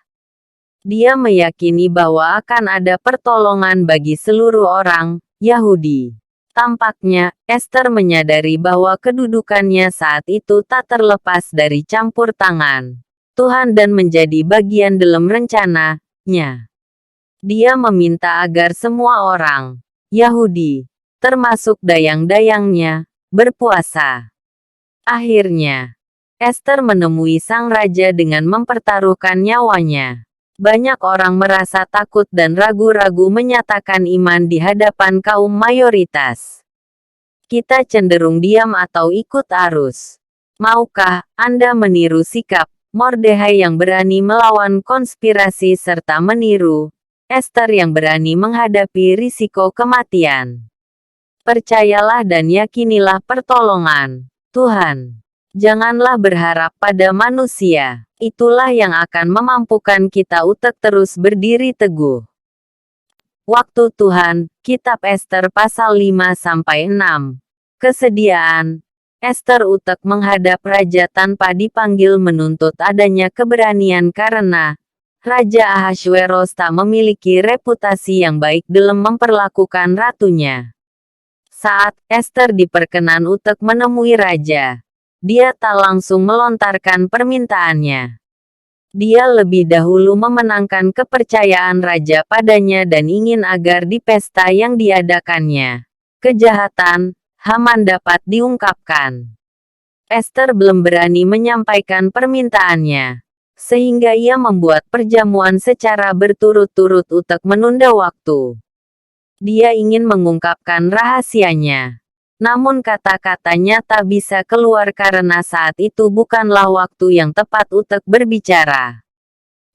Dia meyakini bahwa akan ada pertolongan bagi seluruh orang Yahudi. Tampaknya, Esther menyadari bahwa kedudukannya saat itu tak terlepas dari campur tangan Tuhan dan menjadi bagian dalam rencananya. Dia meminta agar semua orang Yahudi, termasuk dayang-dayangnya, berpuasa. Akhirnya, Esther menemui sang raja dengan mempertaruhkan nyawanya. Banyak orang merasa takut dan ragu-ragu menyatakan iman di hadapan kaum mayoritas. Kita cenderung diam atau ikut arus. Maukah Anda meniru sikap Mordechai yang berani melawan konspirasi serta meniru Esther yang berani menghadapi risiko kematian? Percayalah dan yakinilah pertolongan Tuhan. Janganlah berharap pada manusia. Itulah yang akan memampukan kita untuk terus berdiri teguh. Waktu Tuhan, Kitab Esther pasal 5-6. Kesediaan Esther untuk menghadap raja tanpa dipanggil menuntut adanya keberanian karena Raja Ahasveros tak memiliki reputasi yang baik dalam memperlakukan ratunya. Saat Ester diperkenan untuk menemui raja, dia tak langsung melontarkan permintaannya. Dia lebih dahulu memenangkan kepercayaan raja padanya dan ingin agar di pesta yang diadakannya, kejahatan Haman dapat diungkapkan. Ester belum berani menyampaikan permintaannya, sehingga ia membuat perjamuan secara berturut-turut untuk menunda waktu. Dia ingin mengungkapkan rahasianya. Namun kata-katanya tak bisa keluar karena saat itu bukanlah waktu yang tepat untuk berbicara.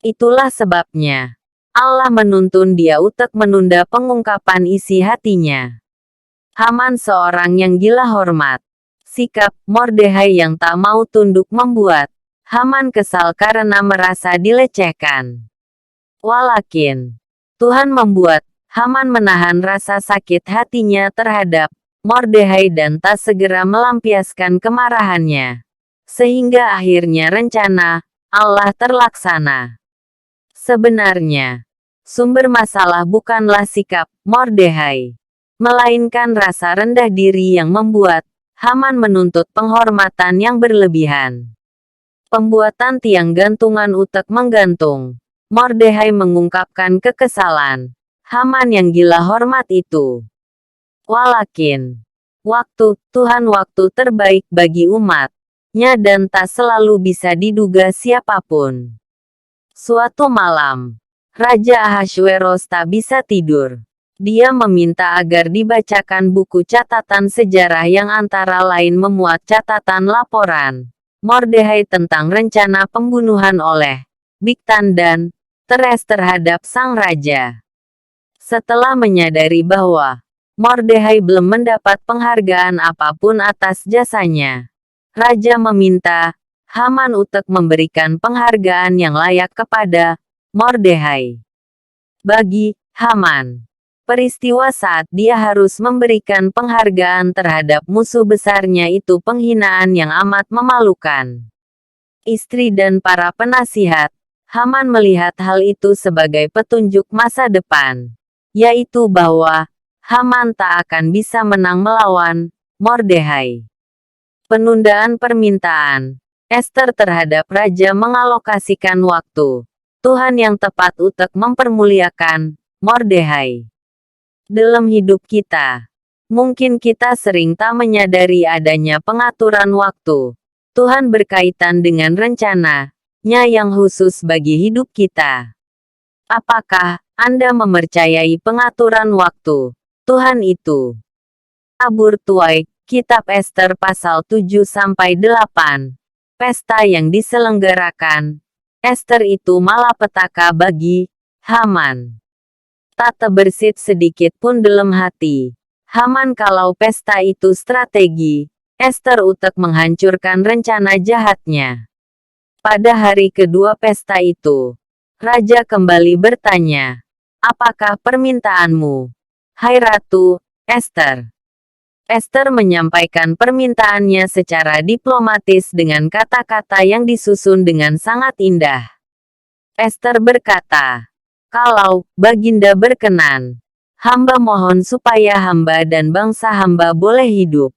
Itulah sebabnya Allah menuntun dia untuk menunda pengungkapan isi hatinya. Haman seorang yang gila hormat. Sikap Mordehai yang tak mau tunduk membuat Haman kesal karena merasa dilecehkan. Walakin Tuhan membuat Haman menahan rasa sakit hatinya terhadap Mordehai dan tak segera melampiaskan kemarahannya. Sehingga akhirnya rencana Allah terlaksana. Sebenarnya, sumber masalah bukanlah sikap Mordehai, melainkan rasa rendah diri yang membuat Haman menuntut penghormatan yang berlebihan. Pembuatan tiang gantungan utek menggantung. Mordehai mengungkapkan kekesalan Haman yang gila hormat itu. Walakin, Tuhan waktu terbaik bagi umatnya dan tak selalu bisa diduga siapapun. Suatu malam, Raja Ahasveros tak bisa tidur. Dia meminta agar dibacakan buku catatan sejarah yang antara lain memuat catatan laporan Mordehai tentang rencana pembunuhan oleh Bigtan dan Teres terhadap sang raja. Setelah menyadari bahwa Mordehai belum mendapat penghargaan apapun atas jasanya, raja meminta Haman untuk memberikan penghargaan yang layak kepada Mordehai. Bagi Haman, peristiwa saat dia harus memberikan penghargaan terhadap musuh besarnya itu penghinaan yang amat memalukan. Istri dan para penasihat Haman melihat hal itu sebagai petunjuk masa depan, yaitu bahwa Haman tak akan bisa menang melawan Mordehai. Penundaan permintaan Ester terhadap raja mengalokasikan waktu Tuhan yang tepat untuk mempermuliakan Mordehai. Dalam hidup kita, mungkin kita sering tak menyadari adanya pengaturan waktu Tuhan berkaitan dengan rencana-Nya yang khusus bagi hidup kita. Apakah Anda mempercayai pengaturan waktu Tuhan itu? Tabur tuai, Kitab Ester pasal 7-8. Pesta yang diselenggarakan Ester itu malapetaka bagi Haman. Tak terbersit sedikit pun dalam hati Haman kalau pesta itu strategi Ester untuk menghancurkan rencana jahatnya. Pada hari kedua pesta itu, raja kembali bertanya, "Apakah permintaanmu, hai Ratu Ester?" Ester menyampaikan permintaannya secara diplomatis dengan kata-kata yang disusun dengan sangat indah. Ester berkata, "Kalau Baginda berkenan, hamba mohon supaya hamba dan bangsa hamba boleh hidup.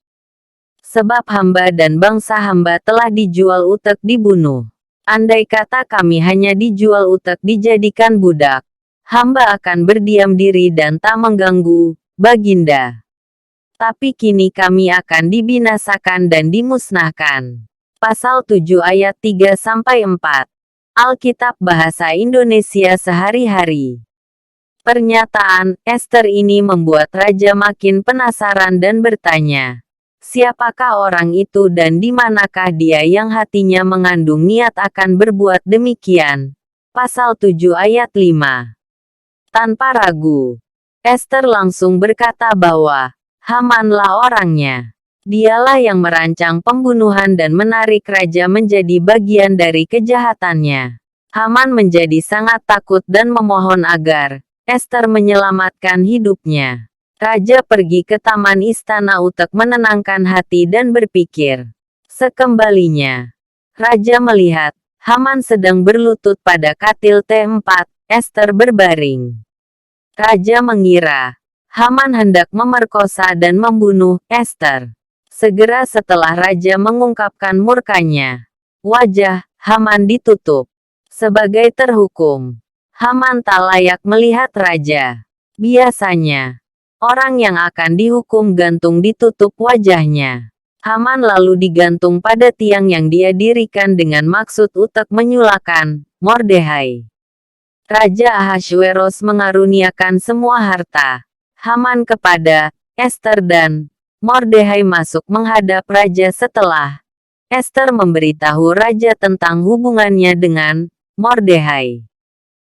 Sebab hamba dan bangsa hamba telah dijual untuk dibunuh. Andai kata kami hanya dijual untuk dijadikan budak, hamba akan berdiam diri dan tak mengganggu Baginda. Tapi kini kami akan dibinasakan dan dimusnahkan." Pasal 7 ayat 3-4. Alkitab Bahasa Indonesia Sehari-hari. Pernyataan Ester ini membuat raja makin penasaran dan bertanya, siapakah orang itu dan di manakah dia yang hatinya mengandung niat akan berbuat demikian? Pasal 7 ayat 5. Tanpa ragu, Ester langsung berkata bahwa Hamanlah orangnya. Dialah yang merancang pembunuhan dan menarik raja menjadi bagian dari kejahatannya. Haman menjadi sangat takut dan memohon agar Ester menyelamatkan hidupnya. Raja pergi ke taman istana untuk menenangkan hati dan berpikir. Sekembalinya, raja melihat Haman sedang berlutut pada katil T4, Ester berbaring. Raja mengira Haman hendak memerkosa dan membunuh Ester. Segera setelah raja mengungkapkan murkanya, wajah Haman ditutup. Sebagai terhukum, Haman tak layak melihat raja. Biasanya, orang yang akan dihukum gantung ditutup wajahnya. Haman lalu digantung pada tiang yang dia dirikan dengan maksud untuk menyulakan Mordehai. Raja Ahasveros mengaruniakan semua harta Haman kepada Ester dan Mordehai masuk menghadap raja setelah Ester memberitahu raja tentang hubungannya dengan Mordehai.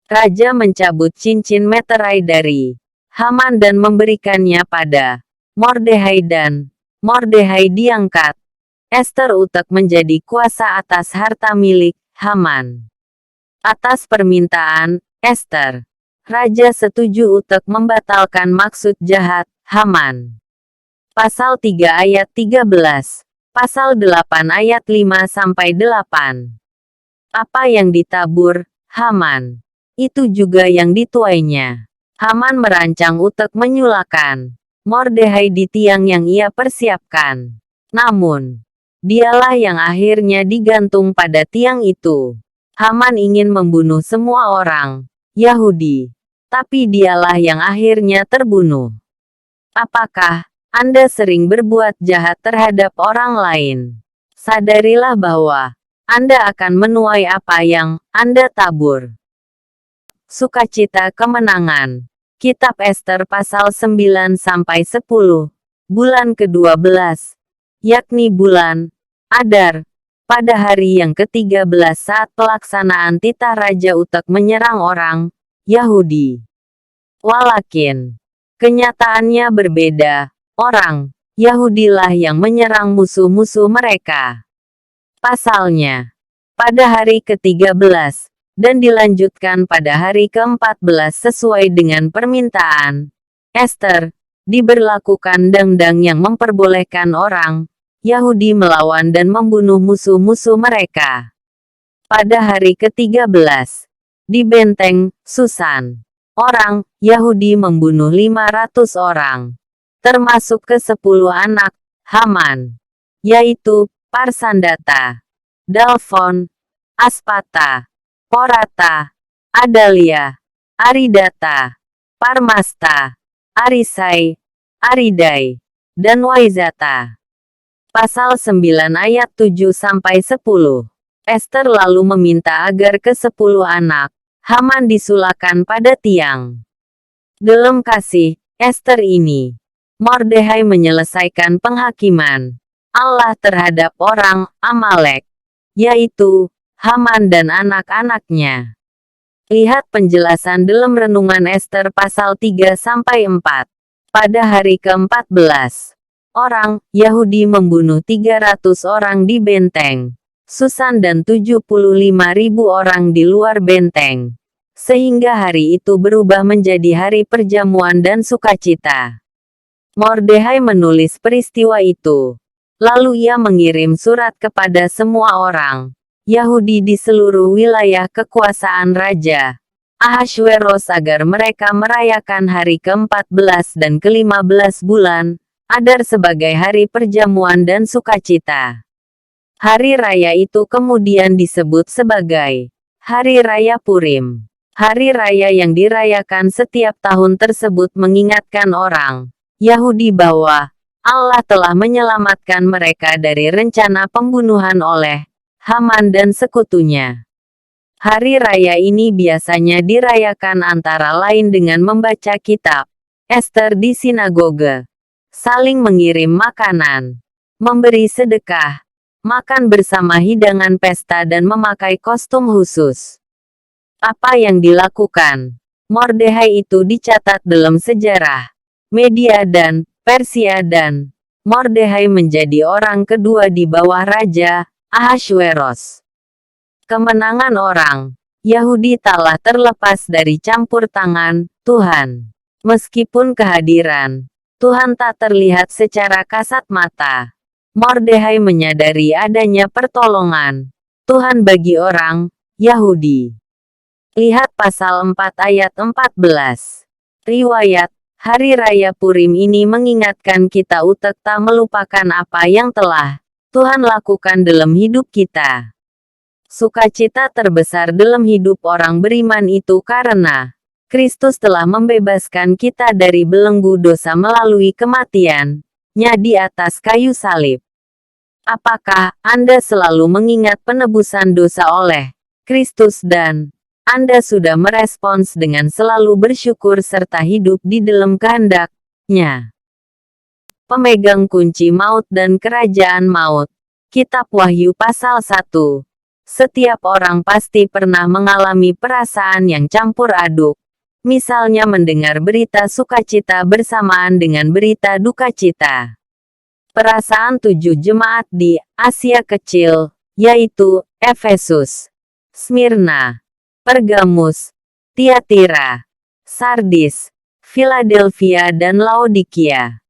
Raja mencabut cincin meterai dari Haman dan memberikannya pada Mordehai dan Mordehai diangkat Ester untuk menjadi kuasa atas harta milik Haman. Atas permintaan Ester, raja setuju untuk membatalkan maksud jahat Haman. Pasal 3 ayat 13, Pasal 8 ayat 5-8. Apa yang ditabur Haman, itu juga yang dituainya. Haman merancang untuk menyulakan Mordehai di tiang yang ia persiapkan. Namun, dialah yang akhirnya digantung pada tiang itu. Haman ingin membunuh semua orang Yahudi, tapi dialah yang akhirnya terbunuh. Apakah Anda sering berbuat jahat terhadap orang lain? Sadarilah bahwa Anda akan menuai apa yang Anda tabur. Sukacita kemenangan. Kitab Ester pasal 9-10, bulan ke-12, yakni bulan Adar. Pada hari yang ke-13 saat pelaksanaan titah raja untuk menyerang orang Yahudi. Walakin, kenyataannya berbeda. Orang Yahudilah yang menyerang musuh-musuh mereka. Pasalnya, pada hari ke-13, dan dilanjutkan pada hari ke-14 sesuai dengan permintaan Ester, diberlakukan dang-dang yang memperbolehkan orang Yahudi melawan dan membunuh musuh-musuh mereka. Pada hari ke-13, di benteng Susan, orang Yahudi membunuh 500 orang, termasuk ke-10 anak Haman, yaitu Parsandata, Dalfon, Aspata, Porata, Adalia, Aridata, Parmasta, Arisai, Aridai, dan Waizata. Pasal 9 ayat 7-10. Ester lalu meminta agar ke-10 anak Haman disulakan pada tiang. Dalam kasih Ester ini, Mordehai menyelesaikan penghakiman Allah terhadap orang Amalek, yaitu Haman dan anak-anaknya. Lihat penjelasan dalam renungan Ester pasal 3-4. Pada hari ke-14, orang Yahudi membunuh 300 orang di benteng Susan dan 75.000 orang di luar benteng. Sehingga hari itu berubah menjadi hari perjamuan dan sukacita. Mordehai menulis peristiwa itu. Lalu ia mengirim surat kepada semua orang Yahudi di seluruh wilayah kekuasaan Raja Ahasveros agar mereka merayakan hari ke-14 dan ke-15 bulan Adar sebagai hari perjamuan dan sukacita. Hari raya itu kemudian disebut sebagai Hari Raya Purim. Hari raya yang dirayakan setiap tahun tersebut mengingatkan orang Yahudi bahwa Allah telah menyelamatkan mereka dari rencana pembunuhan oleh Haman dan sekutunya. Hari raya ini biasanya dirayakan antara lain dengan membaca kitab Ester di sinagoga, saling mengirim makanan, memberi sedekah, makan bersama hidangan pesta dan memakai kostum khusus. Apa yang dilakukan Mordehai itu dicatat dalam sejarah Media dan Persia dan Mordehai menjadi orang kedua di bawah Raja Ahasveros. Kemenangan orang Yahudi taklah terlepas dari campur tangan Tuhan. Meskipun kehadiran Tuhan tak terlihat secara kasat mata, Mordehai menyadari adanya pertolongan Tuhan bagi orang Yahudi. Lihat pasal 4 ayat 14. Riwayat, Hari Raya Purim ini mengingatkan kita untuk tak melupakan apa yang telah Tuhan lakukan dalam hidup kita. Sukacita terbesar dalam hidup orang beriman itu karena Kristus telah membebaskan kita dari belenggu dosa melalui kematian-Nya di atas kayu salib. Apakah Anda selalu mengingat penebusan dosa oleh Kristus dan Anda sudah merespons dengan selalu bersyukur serta hidup di dalam kehendak-Nya? Pemegang kunci maut dan kerajaan maut. Kitab Wahyu pasal 1. Setiap orang pasti pernah mengalami perasaan yang campur aduk. Misalnya mendengar berita sukacita bersamaan dengan berita duka cita. Perasaan 7 jemaat di Asia Kecil, yaitu Efesus, Smyrna, Pergamus, Tiatira, Sardis, Philadelphia dan Laodikia.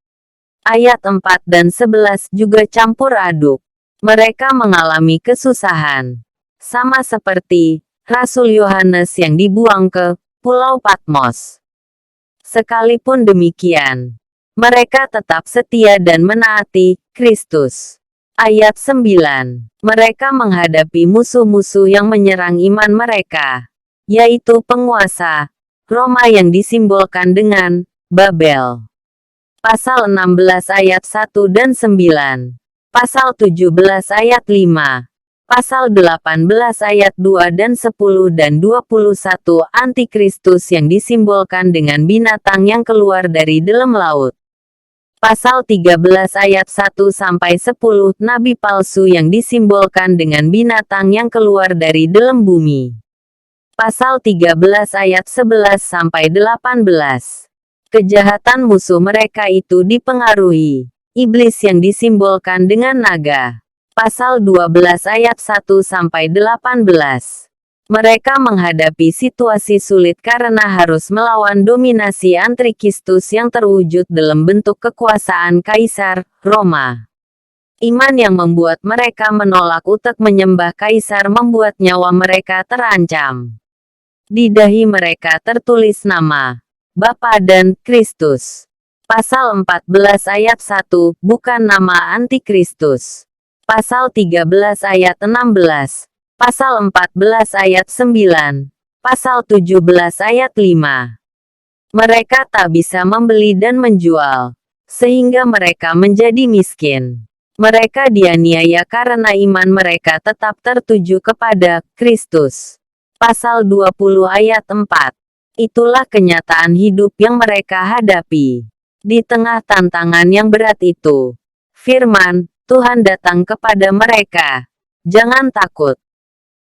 Ayat 4 dan 11 juga campur aduk. Mereka mengalami kesusahan. Sama seperti Rasul Yohanes yang dibuang ke Pulau Patmos. Sekalipun demikian, mereka tetap setia dan menaati Kristus. Ayat 9. Mereka menghadapi musuh-musuh yang menyerang iman mereka, yaitu penguasa Roma yang disimbolkan dengan Babel. Pasal 16 ayat 1 dan 9. Pasal 17 ayat 5. Pasal 18 ayat 2 dan 10 dan 21 Antikristus yang disimbolkan dengan binatang yang keluar dari dalam laut. Pasal 13 ayat 1-10 Nabi palsu yang disimbolkan dengan binatang yang keluar dari dalam bumi. Pasal 13 ayat 11-18. Kejahatan musuh mereka itu dipengaruhi iblis yang disimbolkan dengan naga. Pasal 12 ayat 1-18. Mereka menghadapi situasi sulit karena harus melawan dominasi Antikristus yang terwujud dalam bentuk kekuasaan Kaisar Roma. Iman yang membuat mereka menolak untuk menyembah Kaisar membuat nyawa mereka terancam. Di dahi mereka tertulis nama Bapa dan Kristus. Pasal 14 ayat 1, bukan nama Antikristus. Pasal 13 ayat 16. Pasal 14 ayat 9. Pasal 17 ayat 5. Mereka tak bisa membeli dan menjual, sehingga mereka menjadi miskin. Mereka dianiaya karena iman mereka tetap tertuju kepada Kristus. Pasal 20 ayat 4. Itulah kenyataan hidup yang mereka hadapi. Di tengah tantangan yang berat itu, firman Tuhan datang kepada mereka. Jangan takut.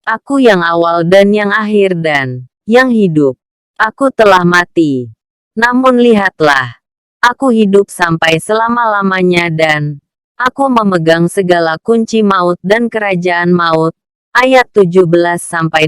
Aku yang awal dan yang akhir dan yang hidup. Aku telah mati. Namun lihatlah, aku hidup sampai selama-lamanya dan aku memegang segala kunci maut dan kerajaan maut. Ayat 17-18.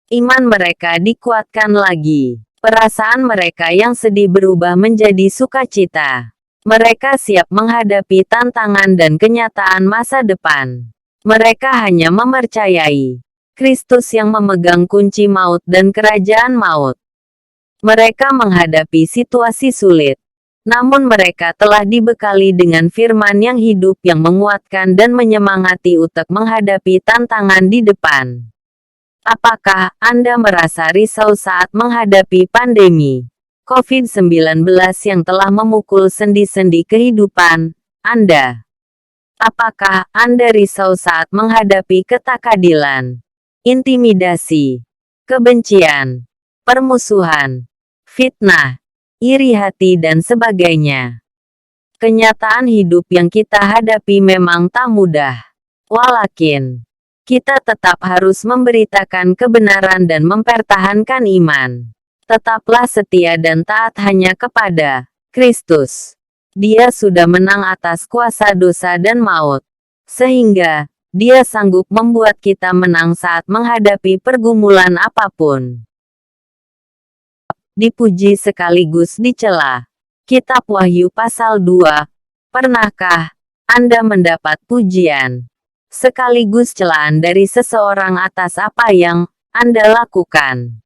Iman mereka dikuatkan lagi. Perasaan mereka yang sedih berubah menjadi sukacita. Mereka siap menghadapi tantangan dan kenyataan masa depan. Mereka hanya mempercayai Kristus yang memegang kunci maut dan kerajaan maut. Mereka menghadapi situasi sulit, namun mereka telah dibekali dengan firman yang hidup yang menguatkan dan menyemangati untuk menghadapi tantangan di depan. Apakah Anda merasa risau saat menghadapi pandemi COVID-19 yang telah memukul sendi-sendi kehidupan Anda? Apakah Anda risau saat menghadapi ketakadilan, intimidasi, kebencian, permusuhan, fitnah, iri hati dan sebagainya? Kenyataan hidup yang kita hadapi memang tak mudah. Walakin, kita tetap harus memberitakan kebenaran dan mempertahankan iman. Tetaplah setia dan taat hanya kepada Kristus. Dia sudah menang atas kuasa dosa dan maut, sehingga Dia sanggup membuat kita menang saat menghadapi pergumulan apapun. Dipuji sekaligus dicela. Kitab Wahyu pasal 2. Pernahkah Anda mendapat pujian sekaligus celaan dari seseorang atas apa yang Anda lakukan.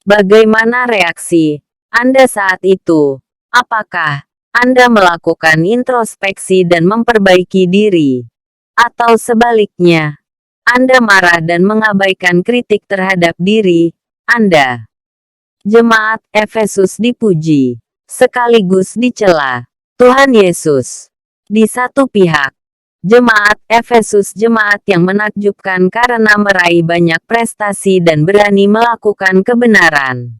Bagaimana reaksi Anda saat itu? Apakah Anda melakukan introspeksi dan memperbaiki diri? Atau sebaliknya, Anda marah dan mengabaikan kritik terhadap diri Anda? Jemaat Efesus dipuji, sekaligus dicela Tuhan Yesus. Di satu pihak, jemaat Efesus jemaat yang menakjubkan karena meraih banyak prestasi dan berani melakukan kebenaran.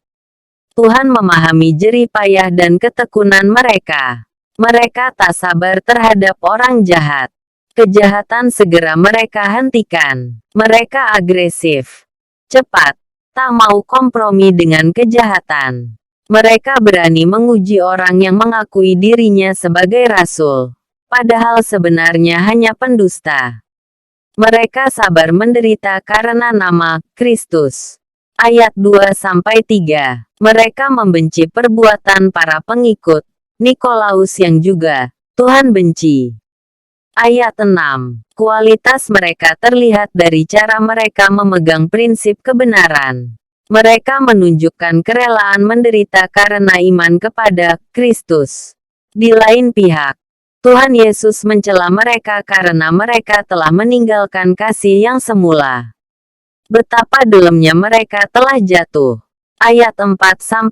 Tuhan memahami jerih payah dan ketekunan mereka. Mereka tak sabar terhadap orang jahat. Kejahatan segera mereka hentikan. Mereka agresif, cepat, tak mau kompromi dengan kejahatan. Mereka berani menguji orang yang mengakui dirinya sebagai rasul, padahal sebenarnya hanya pendusta. Mereka sabar menderita karena nama Kristus. Ayat 2-3. Mereka membenci perbuatan para pengikut Nikolaus yang juga Tuhan benci. Ayat 6. Kualitas mereka terlihat dari cara mereka memegang prinsip kebenaran. Mereka menunjukkan kerelaan menderita karena iman kepada Kristus. Di lain pihak, Tuhan Yesus mencela mereka karena mereka telah meninggalkan kasih yang semula. Betapa dalamnya mereka telah jatuh. Ayat 4-5.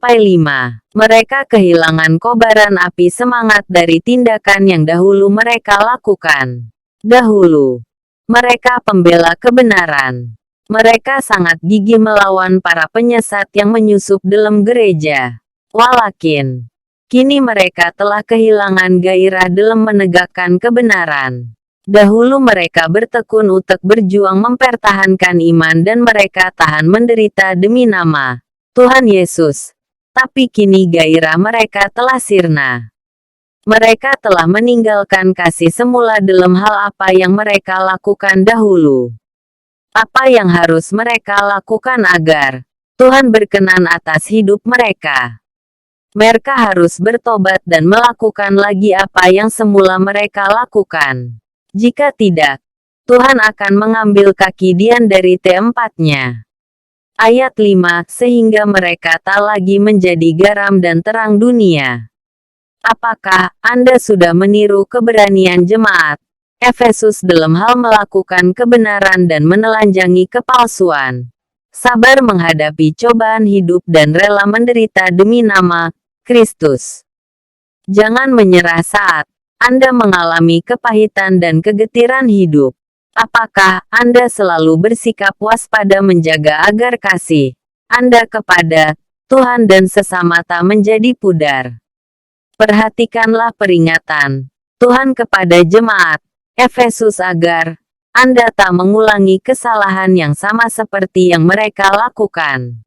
Mereka kehilangan kobaran api semangat dari tindakan yang dahulu mereka lakukan. Dahulu, mereka pembela kebenaran. Mereka sangat gigih melawan para penyesat yang menyusup dalam gereja. Walakin, kini mereka telah kehilangan gairah dalam menegakkan kebenaran. Dahulu mereka bertekun untuk berjuang mempertahankan iman dan mereka tahan menderita demi nama Tuhan Yesus. Tapi kini gairah mereka telah sirna. Mereka telah meninggalkan kasih semula dalam hal apa yang mereka lakukan dahulu. Apa yang harus mereka lakukan agar Tuhan berkenan atas hidup mereka? Mereka harus bertobat dan melakukan lagi apa yang semula mereka lakukan. Jika tidak, Tuhan akan mengambil kaki Dian dari T4-nya. Ayat 5, sehingga mereka tak lagi menjadi garam dan terang dunia. Apakah Anda sudah meniru keberanian jemaat Efesus dalam hal melakukan kebenaran dan menelanjangi kepalsuan? Sabar menghadapi cobaan hidup dan rela menderita demi nama Kristus. Jangan menyerah saat Anda mengalami kepahitan dan kegetiran hidup. Apakah Anda selalu bersikap waspada menjaga agar kasih Anda kepada Tuhan dan sesama tak menjadi pudar? Perhatikanlah peringatan Tuhan kepada jemaat Efesus agar Anda tak mengulangi kesalahan yang sama seperti yang mereka lakukan.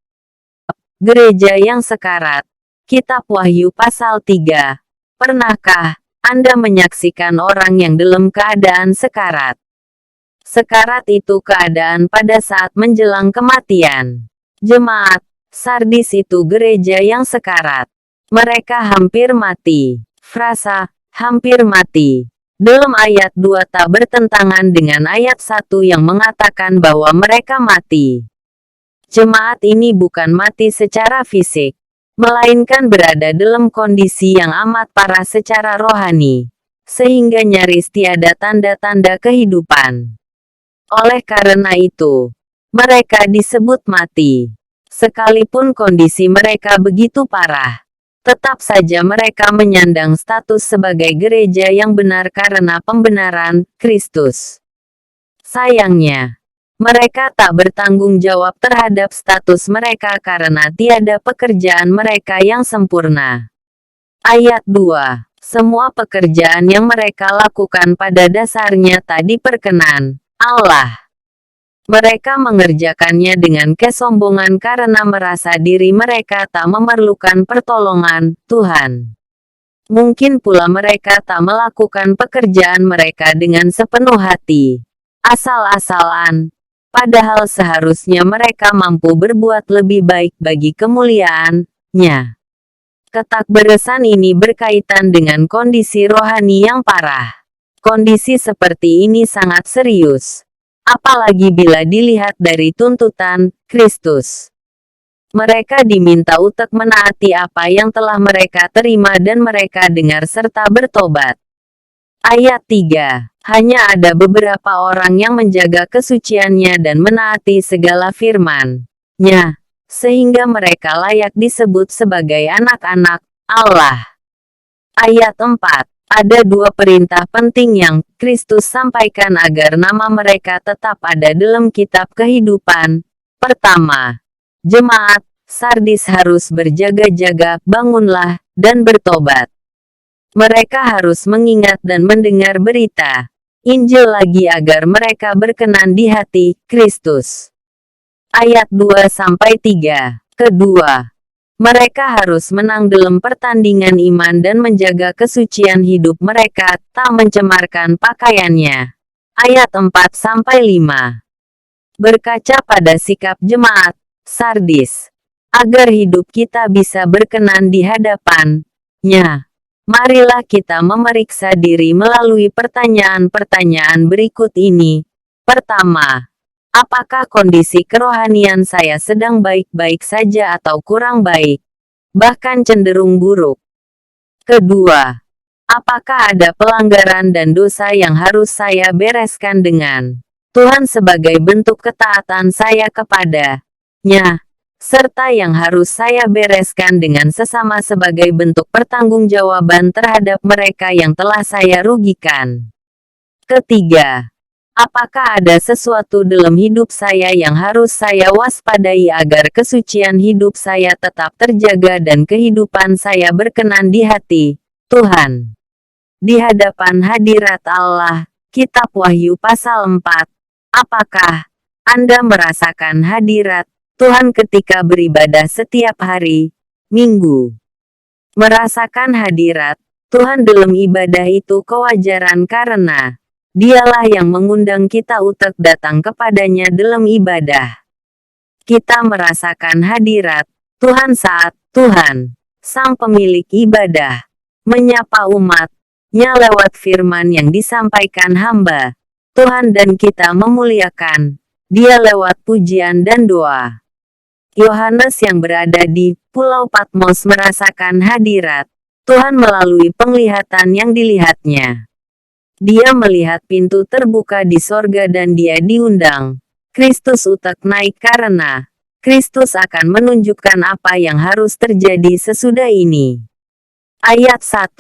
Gereja yang sekarat. Kitab Wahyu pasal 3. Pernahkah Anda menyaksikan orang yang dalam keadaan sekarat? Sekarat itu keadaan pada saat menjelang kematian. Jemaat Sardis itu gereja yang sekarat. Mereka hampir mati. Frasa hampir mati dalam ayat 2 tak bertentangan dengan ayat 1 yang mengatakan bahwa mereka mati. Jemaat ini bukan mati secara fisik, melainkan berada dalam kondisi yang amat parah secara rohani, sehingga nyaris tiada tanda-tanda kehidupan. Oleh karena itu, mereka disebut mati. Sekalipun kondisi mereka begitu parah, tetap saja mereka menyandang status sebagai gereja yang benar karena pembenaran Kristus. Sayangnya, mereka tak bertanggung jawab terhadap status mereka karena tiada pekerjaan mereka yang sempurna. Ayat 2. Semua pekerjaan yang mereka lakukan pada dasarnya tak diperkenan Allah. Mereka mengerjakannya dengan kesombongan karena merasa diri mereka tak memerlukan pertolongan Tuhan. Mungkin pula mereka tak melakukan pekerjaan mereka dengan sepenuh hati, asal-asalan, padahal seharusnya mereka mampu berbuat lebih baik bagi kemuliaan-Nya. Ketakberesan ini berkaitan dengan kondisi rohani yang parah. Kondisi seperti ini sangat serius. Apalagi bila dilihat dari tuntutan Kristus. Mereka diminta untuk menaati apa yang telah mereka terima dan mereka dengar serta bertobat. Ayat 3. Hanya ada beberapa orang yang menjaga kesuciannya dan menaati segala firman-Nya, sehingga mereka layak disebut sebagai anak-anak Allah. Ayat 4. Ada dua perintah penting yang Kristus sampaikan agar nama mereka tetap ada dalam kitab kehidupan. Pertama, jemaat Sardis harus berjaga-jaga, bangunlah, dan bertobat. Mereka harus mengingat dan mendengar berita Injil lagi agar mereka berkenan di hati Kristus. Ayat 2-3. Kedua, mereka harus menang dalam pertandingan iman dan menjaga kesucian hidup mereka, tak mencemarkan pakaiannya. Ayat 4-5. Berkaca pada sikap jemaat Sardis, agar hidup kita bisa berkenan di hadapan-Nya, marilah kita memeriksa diri melalui pertanyaan-pertanyaan berikut ini. Pertama, apakah kondisi kerohanian saya sedang baik-baik saja atau kurang baik, bahkan cenderung buruk? Kedua, apakah ada pelanggaran dan dosa yang harus saya bereskan dengan Tuhan sebagai bentuk ketaatan saya kepada-Nya, serta yang harus saya bereskan dengan sesama sebagai bentuk pertanggungjawaban terhadap mereka yang telah saya rugikan? Ketiga, apakah ada sesuatu dalam hidup saya yang harus saya waspadai agar kesucian hidup saya tetap terjaga dan kehidupan saya berkenan di hati Tuhan? Di hadapan hadirat Allah, Kitab Wahyu pasal 4. Apakah Anda merasakan hadirat Tuhan ketika beribadah setiap hari, Minggu? Merasakan hadirat Tuhan dalam ibadah itu kewajaran karena Dialah yang mengundang kita untuk datang kepadanya dalam ibadah. Kita merasakan hadirat Tuhan saat Tuhan, Sang Pemilik ibadah, menyapa umat-Nya lewat firman yang disampaikan hamba Tuhan dan kita memuliakan Dia lewat pujian dan doa. Yohanes yang berada di Pulau Patmos merasakan hadirat Tuhan melalui penglihatan yang dilihatnya. Dia melihat pintu terbuka di sorga dan dia diundang Kristus untuk naik karena Kristus akan menunjukkan apa yang harus terjadi sesudah ini. Ayat 1.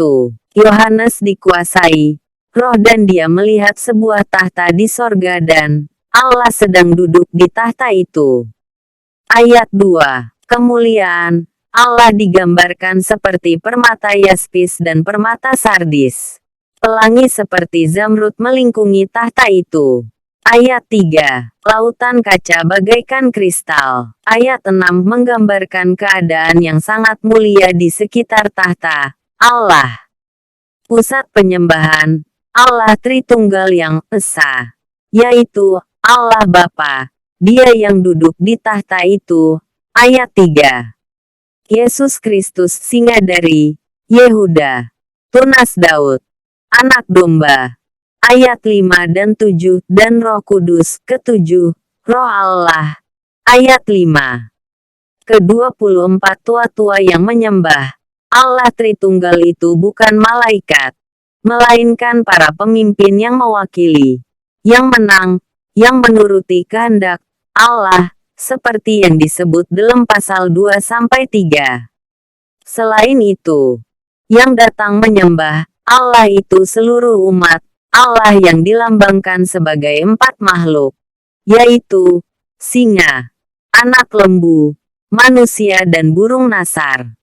Yohanes dikuasai Roh dan dia melihat sebuah tahta di sorga dan Allah sedang duduk di tahta itu. Ayat 2. Kemuliaan Allah digambarkan seperti permata yaspis dan permata sardis. Pelangi seperti zamrud melingkungi tahta itu. Ayat 3. Lautan kaca bagaikan kristal. Ayat 6 menggambarkan keadaan yang sangat mulia di sekitar tahta Allah. Pusat penyembahan Allah Tritunggal yang Esa, yaitu Allah Bapa. Dia yang duduk di tahta itu. Ayat 3. Yesus Kristus singa dari Yehuda, tunas Daud, Anak domba. Ayat 5 dan 7 dan Roh Kudus ke-7, Roh Allah. Ayat 5. Ke-24 tua-tua yang menyembah Allah Tritunggal itu bukan malaikat, melainkan para pemimpin yang mewakili, yang menang, yang menuruti kehendak Allah, seperti yang disebut dalam pasal 2-3. Selain itu, yang datang menyembah Allah itu seluruh umat Allah yang dilambangkan sebagai 4 makhluk, yaitu singa, anak lembu, manusia dan burung nasar.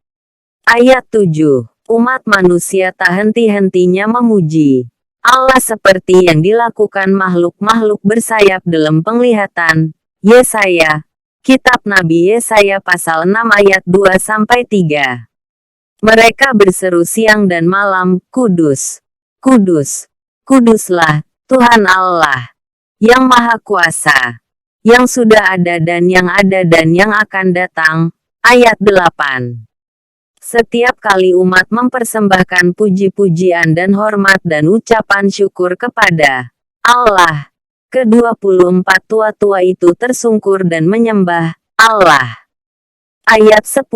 Ayat 7. Umat manusia tak henti-hentinya memuji Allah seperti yang dilakukan makhluk-makhluk bersayap dalam penglihatan Yesaya. Kitab Nabi Yesaya pasal 6 ayat 2-3. Mereka berseru siang dan malam, Kudus, Kudus, Kuduslah, Tuhan Allah, yang Maha Kuasa, yang sudah ada dan yang akan datang. Ayat 8. Setiap kali umat mempersembahkan puji-pujian dan hormat dan ucapan syukur kepada Allah, ke-24 tua-tua itu tersungkur dan menyembah Allah. Ayat 10.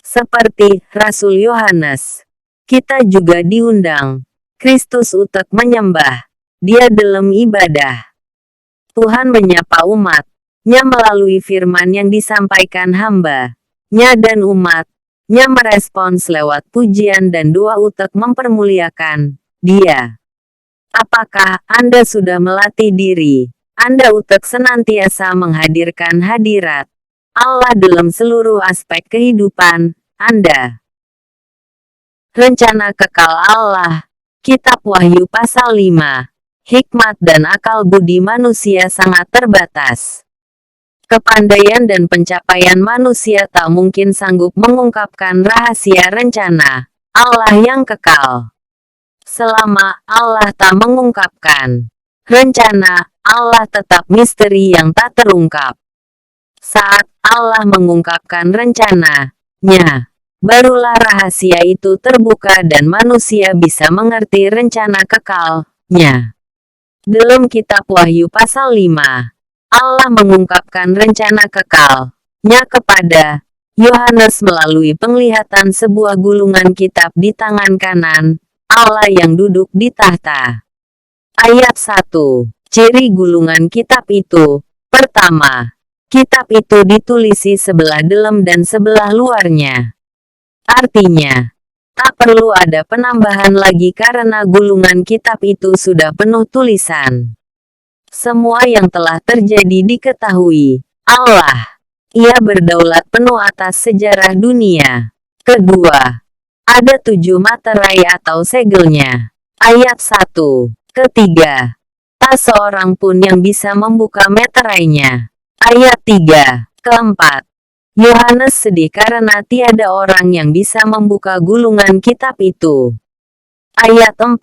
Seperti Rasul Yohanes, kita juga diundang Kristus untuk menyembah Dia dalam ibadah. Tuhan menyapa umat-Nya melalui firman yang disampaikan hamba-Nya dan umat-Nya merespons lewat pujian dan doa untuk mempermuliakan Dia. Apakah Anda sudah melatih diri Anda untuk senantiasa menghadirkan hadirat Allah dalam seluruh aspek kehidupan Anda? Rencana kekal Allah. Kitab Wahyu pasal 5. Hikmat dan akal budi manusia sangat terbatas. Kepandaian dan pencapaian manusia tak mungkin sanggup mengungkapkan rahasia rencana Allah yang kekal. Selama Allah tak mengungkapkan rencana Allah, tetap misteri yang tak terungkap. Saat Allah mengungkapkan rencananya, barulah rahasia itu terbuka dan manusia bisa mengerti rencana kekalnya. Dalam kitab Wahyu pasal 5, Allah mengungkapkan rencana kekalnya kepada Yohanes melalui penglihatan sebuah gulungan kitab di tangan kanan Allah yang duduk di tahta. Ayat 1. Ciri gulungan kitab itu. Pertama, kitab itu ditulisi sebelah dalam dan sebelah luarnya. Artinya, tak perlu ada penambahan lagi karena gulungan kitab itu sudah penuh tulisan. Semua yang telah terjadi diketahui Allah. Ia berdaulat penuh atas sejarah dunia. Kedua, ada 7 materai atau segelnya. Ayat 1. Ketiga, tak seorang pun yang bisa membuka meterainya. Ayat 3. Keempat, Yohanes sedih karena tiada orang yang bisa membuka gulungan kitab itu. Ayat 4.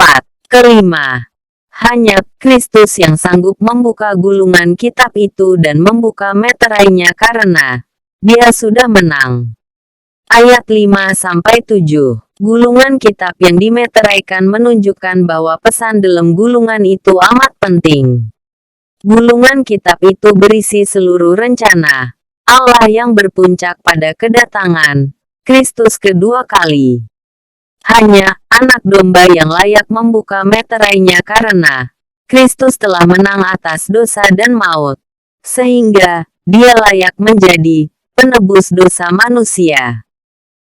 Kelima, hanya Kristus yang sanggup membuka gulungan kitab itu dan membuka meterainya karena Dia sudah menang. Ayat 5-7. Gulungan kitab yang dimeteraikan menunjukkan bahwa pesan dalam gulungan itu amat penting. Gulungan kitab itu berisi seluruh rencana Allah yang berpuncak pada kedatangan Kristus kedua kali. Hanya anak domba yang layak membuka meterainya karena Kristus telah menang atas dosa dan maut, sehingga Dia layak menjadi penebus dosa manusia.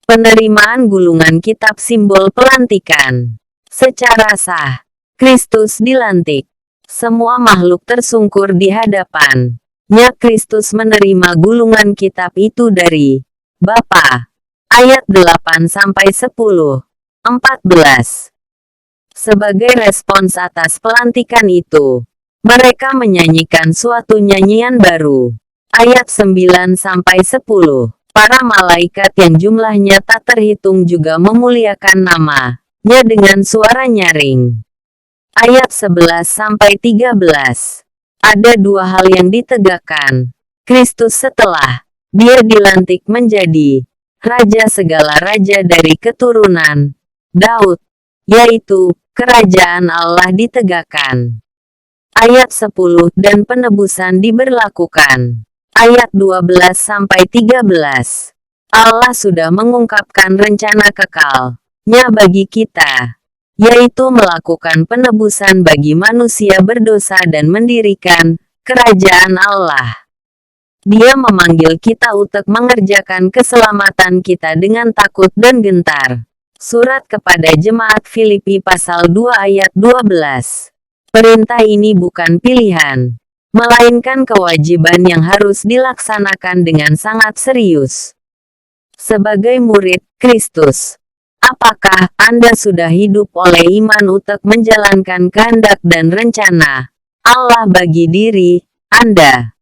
Penerimaan gulungan kitab simbol pelantikan. Secara sah, Kristus dilantik. Semua makhluk tersungkur di hadapan-Nya. Kristus menerima gulungan kitab itu dari Bapa. Ayat 8-10. 14. Sebagai respons atas pelantikan itu, mereka menyanyikan suatu nyanyian baru. Ayat 9-10. Para malaikat yang jumlahnya tak terhitung juga memuliakan nama-Nya dengan suara nyaring. Ayat 11-13. Ada 2 hal yang ditegakkan Kristus setelah Dia dilantik menjadi Raja segala raja dari keturunan Daud, yaitu kerajaan Allah ditegakkan. Ayat 10 dan penebusan diberlakukan. Ayat 12-13. Allah sudah mengungkapkan rencana kekalnya bagi kita, yaitu melakukan penebusan bagi manusia berdosa dan mendirikan kerajaan Allah. Dia memanggil kita untuk mengerjakan keselamatan kita dengan takut dan gentar. Surat kepada Jemaat Filipi pasal 2 ayat 12. Perintah ini bukan pilihan, melainkan kewajiban yang harus dilaksanakan dengan sangat serius. Sebagai murid Kristus, apakah Anda sudah hidup oleh iman untuk menjalankan kehendak dan rencana Allah bagi diri Anda?